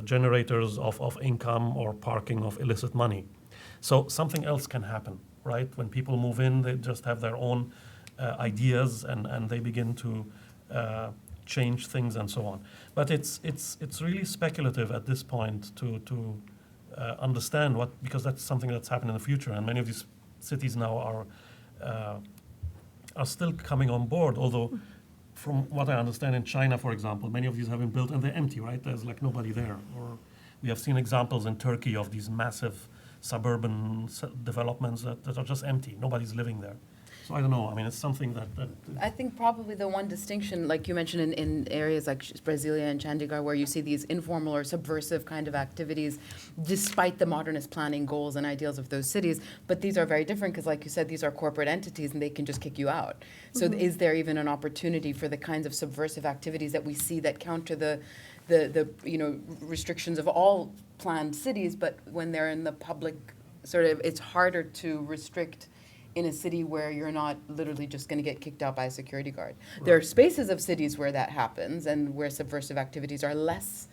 S3: generators of income or parking of illicit money. So something else can happen, right? When people move in, they just have their own ideas and they begin to change things and so on. But it's really speculative at this point to understand because that's something that's happened in the future, and many of these cities now are still coming on board, although from what I understand in China, for example, many of these have been built and they're empty, right? There's like nobody there. Or we have seen examples in Turkey of these massive suburban developments that are just empty. Nobody's living there. So I don't know. I mean, it's something that
S4: I think probably the one distinction, like you mentioned in areas like Brasilia and Chandigarh, where you see these informal or subversive kind of activities, despite the modernist planning goals and ideals of those cities. But these are very different because, like you said, these are corporate entities and they can just kick you out. So is there even an opportunity for the kinds of subversive activities that we see that counter the restrictions of all planned cities, but when they're in the public, sort of, it's harder to restrict in a city where you're not literally just going to get kicked out by a security guard. Right. There are spaces of cities where that happens and where subversive activities are less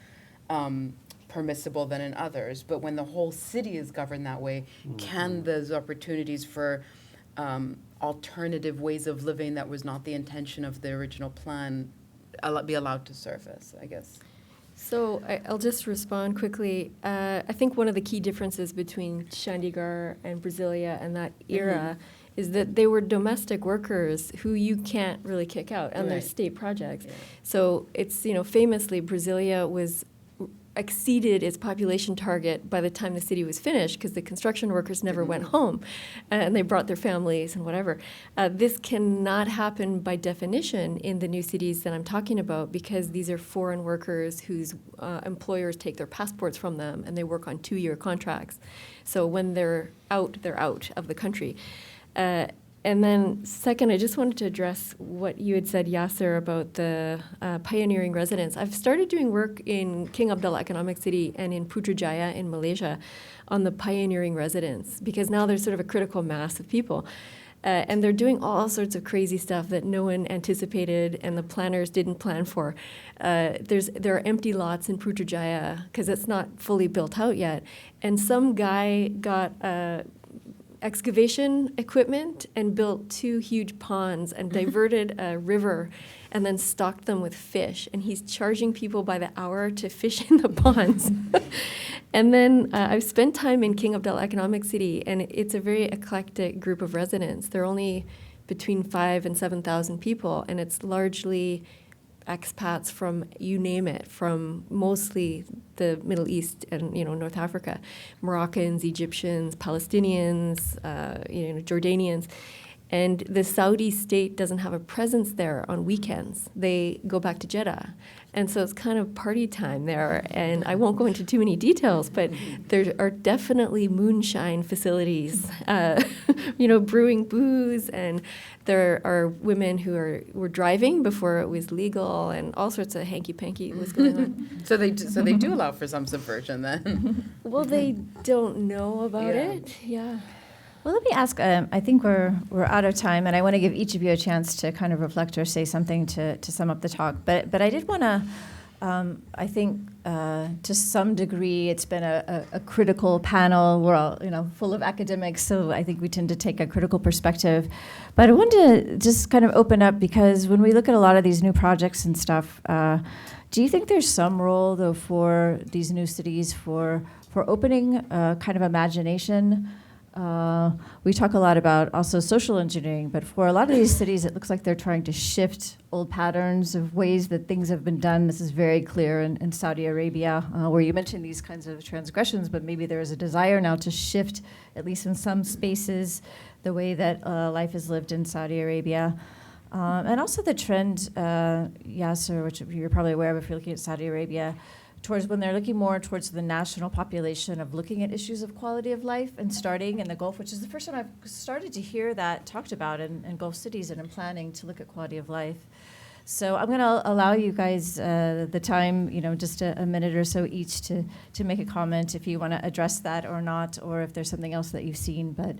S4: permissible than in others. But when the whole city is governed that way, can those opportunities for alternative ways of living that was not the intention of the original plan be allowed to surface, I guess?
S5: So I'll just respond quickly. I think one of the key differences between Chandigarh and Brasilia and that era is that they were domestic workers who you can't really kick out, and they're state projects. Yeah. So it's, famously Brasilia exceeded its population target by the time the city was finished because the construction workers never went home and they brought their families and whatever. This cannot happen by definition in the new cities that I'm talking about because these are foreign workers whose employers take their passports from them and they work on 2-year contracts. So when they're out of the country. And then second, I just wanted to address what you had said, Yasser, about the pioneering residents. I've started doing work in King Abdullah Economic City and in Putrajaya in Malaysia on the pioneering residents because now there's sort of a critical mass of people. And they're doing all sorts of crazy stuff that no one anticipated and the planners didn't plan for. There are empty lots in Putrajaya because it's not fully built out yet. And some guy got excavation equipment and built 2 huge ponds and diverted a river and then stocked them with fish. And he's charging people by the hour to fish in the ponds. And then I've spent time in King Abdullah Economic City, and it's a very eclectic group of residents. They're only between 5,000 and 7,000 people, and it's largely expats from you name it, from mostly the Middle East and North Africa, Moroccans, Egyptians, Palestinians, Jordanians. And the Saudi state doesn't have a presence there on weekends. They go back to Jeddah. And so it's kind of party time there. And I won't go into too many details, but there are definitely moonshine facilities, brewing booze. And there are women who were driving before it was legal, and all sorts of hanky-panky was going on.
S4: So they do allow for some subversion then?
S5: Well, they don't know about it. Yeah.
S2: Well, let me ask, I think we're out of time, and I want to give each of you a chance to kind of reflect or say something to sum up the talk. But I did want to, I think to some degree, it's been a critical panel. We're all, full of academics, so I think we tend to take a critical perspective. But I wanted to just kind of open up, because when we look at a lot of these new projects and stuff, do you think there's some role, though, for these new cities for opening kind of imagination? We talk a lot about also social engineering, but for a lot of these cities, it looks like they're trying to shift old patterns of ways that things have been done. This is very clear in Saudi Arabia, where you mentioned these kinds of transgressions, but maybe there is a desire now to shift, at least in some spaces, the way that life is lived in Saudi Arabia. And also the trend, Yasser, which you're probably aware of if you're looking at Saudi Arabia, towards when they're looking more towards the national population of looking at issues of quality of life and starting in the Gulf, which is the first time I've started to hear that talked about in Gulf cities and in planning to look at quality of life. So I'm going to allow you guys the time, just a minute or so each to make a comment if you want to address that or not, or if there's something else that you've seen. But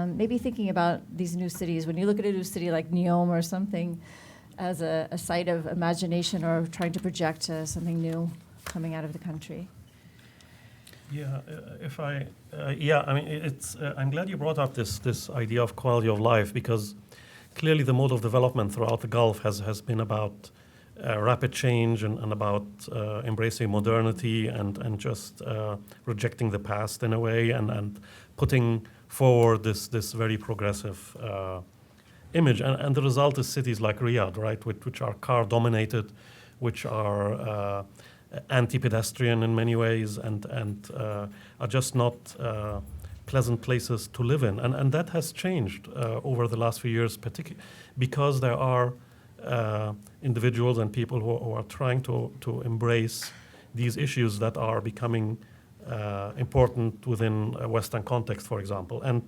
S2: maybe thinking about these new cities, when you look at a new city like Neom or something as a site of imagination or trying to project something new coming out of the country.
S3: Yeah, it's. I'm glad you brought up this idea of quality of life, because clearly the mode of development throughout the Gulf has been about rapid change and about embracing modernity and just rejecting the past in a way and putting forward this very progressive image. And the result is cities like Riyadh, right, which are car dominated, which are anti-pedestrian in many ways, and are just not pleasant places to live in. And that has changed over the last few years, particularly because there are individuals and people who are trying to embrace these issues that are becoming important within a Western context, for example. And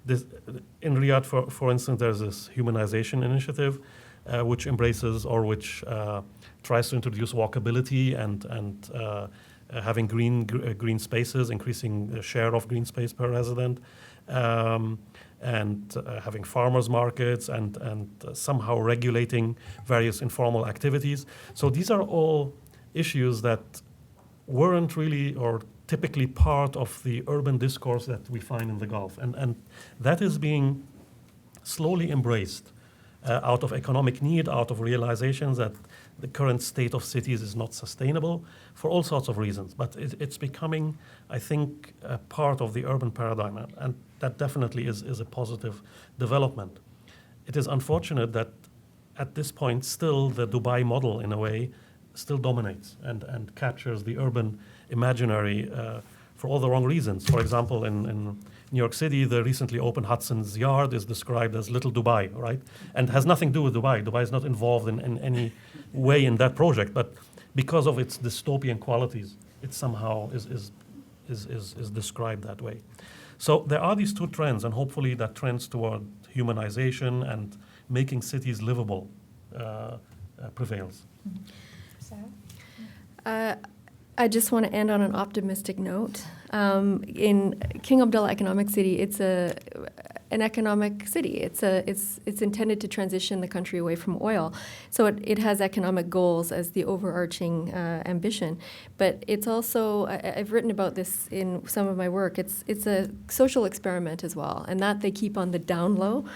S3: this, in Riyadh, for instance, there's this humanization initiative, which embraces or which tries to introduce walkability and having green spaces, increasing the share of green space per resident, and having farmers markets and somehow regulating various informal activities. So these are all issues that weren't really or typically part of the urban discourse that we find in the Gulf. And that is being slowly embraced out of economic need, out of realizations that the current state of cities is not sustainable for all sorts of reasons. But it's becoming, I think, a part of the urban paradigm, and that definitely is a positive development. It is unfortunate that at this point still the Dubai model, in a way, still dominates and captures the urban imaginary for all the wrong reasons. For example, in New York City, the recently opened Hudson's Yard is described as Little Dubai, right? And has nothing to do with Dubai. Dubai is not involved in any way in that project, but because of its dystopian qualities, it somehow is described that way. So there are these two trends, and hopefully that trends toward humanization and making cities livable prevails.
S2: Sarah?
S5: I just want to end on an optimistic note. In King Abdullah Economic City, it's an economic city. It's intended to transition the country away from oil. So it has economic goals as the overarching ambition. But it's also, I've written about this in some of my work, it's a social experiment as well, and that they keep on the down low.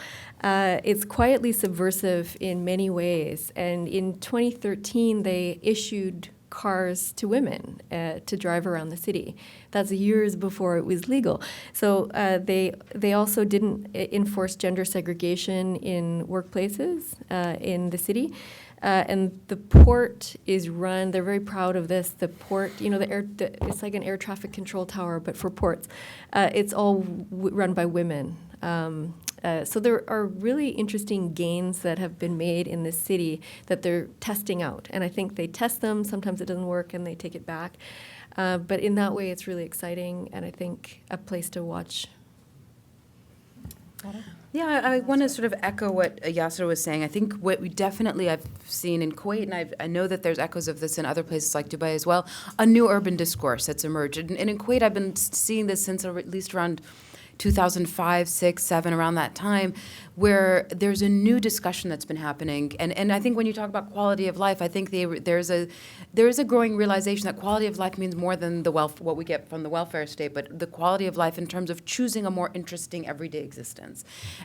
S5: It's quietly subversive in many ways. And in 2013, they issued cars to women to drive around the city. That's years before it was legal. So they also didn't enforce gender segregation in workplaces in the city. And the port is run, they're very proud of this, the port, it's like an air traffic control tower, but for ports. It's all run by women. So there are really interesting gains that have been made in this city that they're testing out. And I think they test them, sometimes it doesn't work, and they take it back. But in that way, it's really exciting, and I think a place to watch.
S4: Yeah, I want to sort of echo what Yasser was saying. I think what I've seen in Kuwait, and I know that there's echoes of this in other places like Dubai as well, a new urban discourse that's emerged. And in Kuwait, I've been seeing this since at least around 2005, 6, 7, around that time, where there's a new discussion that's been happening. And I think when you talk about quality of life, I think there is a growing realization that quality of life means more than what we get from the welfare state, but the quality of life in terms of choosing a more interesting everyday existence.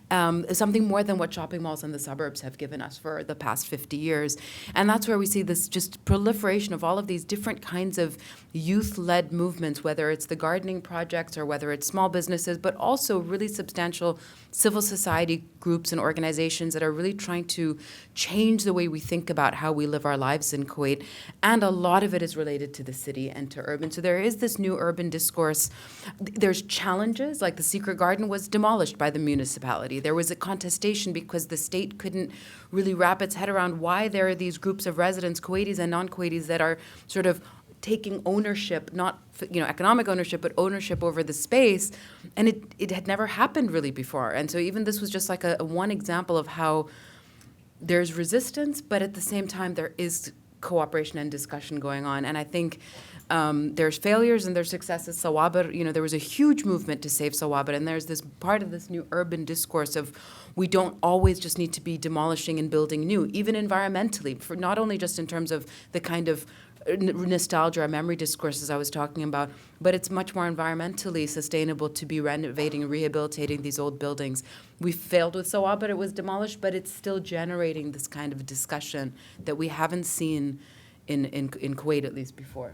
S4: Something more than what shopping malls in the suburbs have given us for the past 50 years. And that's where we see this just proliferation of all of these different kinds of youth-led movements, whether it's the gardening projects or whether it's small businesses, but also really substantial civil society groups and organizations that are really trying to change the way we think about how we live our lives in Kuwait. And a lot of it is related to the city and to urban. So there is this new urban discourse. There's challenges, like the Secret Garden was demolished by the municipality. There was a contestation because the state couldn't really wrap its head around why there are these groups of residents, Kuwaitis and non-Kuwaitis, that are sort of taking ownership, not economic ownership, but ownership over the space, and it had never happened really before. And so even this was just like a one example of how there's resistance, but at the same time there is cooperation and discussion going on. And I think there's failures and there's successes. Sawabir, there was a huge movement to save Sawabir, and there's this part of this new urban discourse of we don't always just need to be demolishing and building new, even environmentally, for not only just in terms of the kind of nostalgia or memory discourses I was talking about, but it's much more environmentally sustainable to be renovating and rehabilitating these old buildings. We failed with Sawabir, it was demolished, but it's still generating this kind of discussion that we haven't seen in Kuwait, at least before.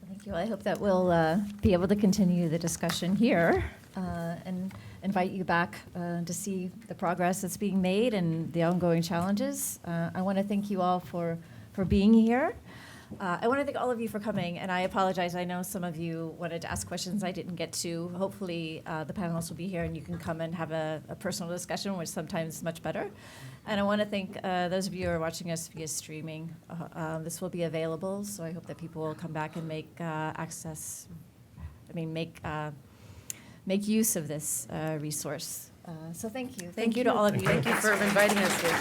S2: Thank you. I hope that we'll be able to continue the discussion here and invite you back to see the progress that's being made and the ongoing challenges. I want to thank you all for being here. I want to thank all of you for coming, and I apologize. I know some of you wanted to ask questions I didn't get to. Hopefully, the panelists will be here, and you can come and have a personal discussion, which sometimes is much better. And I want to thank those of you who are watching us via streaming. This will be available, so I hope that people will come back and make make use of this resource. So thank you. Thank you to all of you.
S4: Thank you for inviting us here.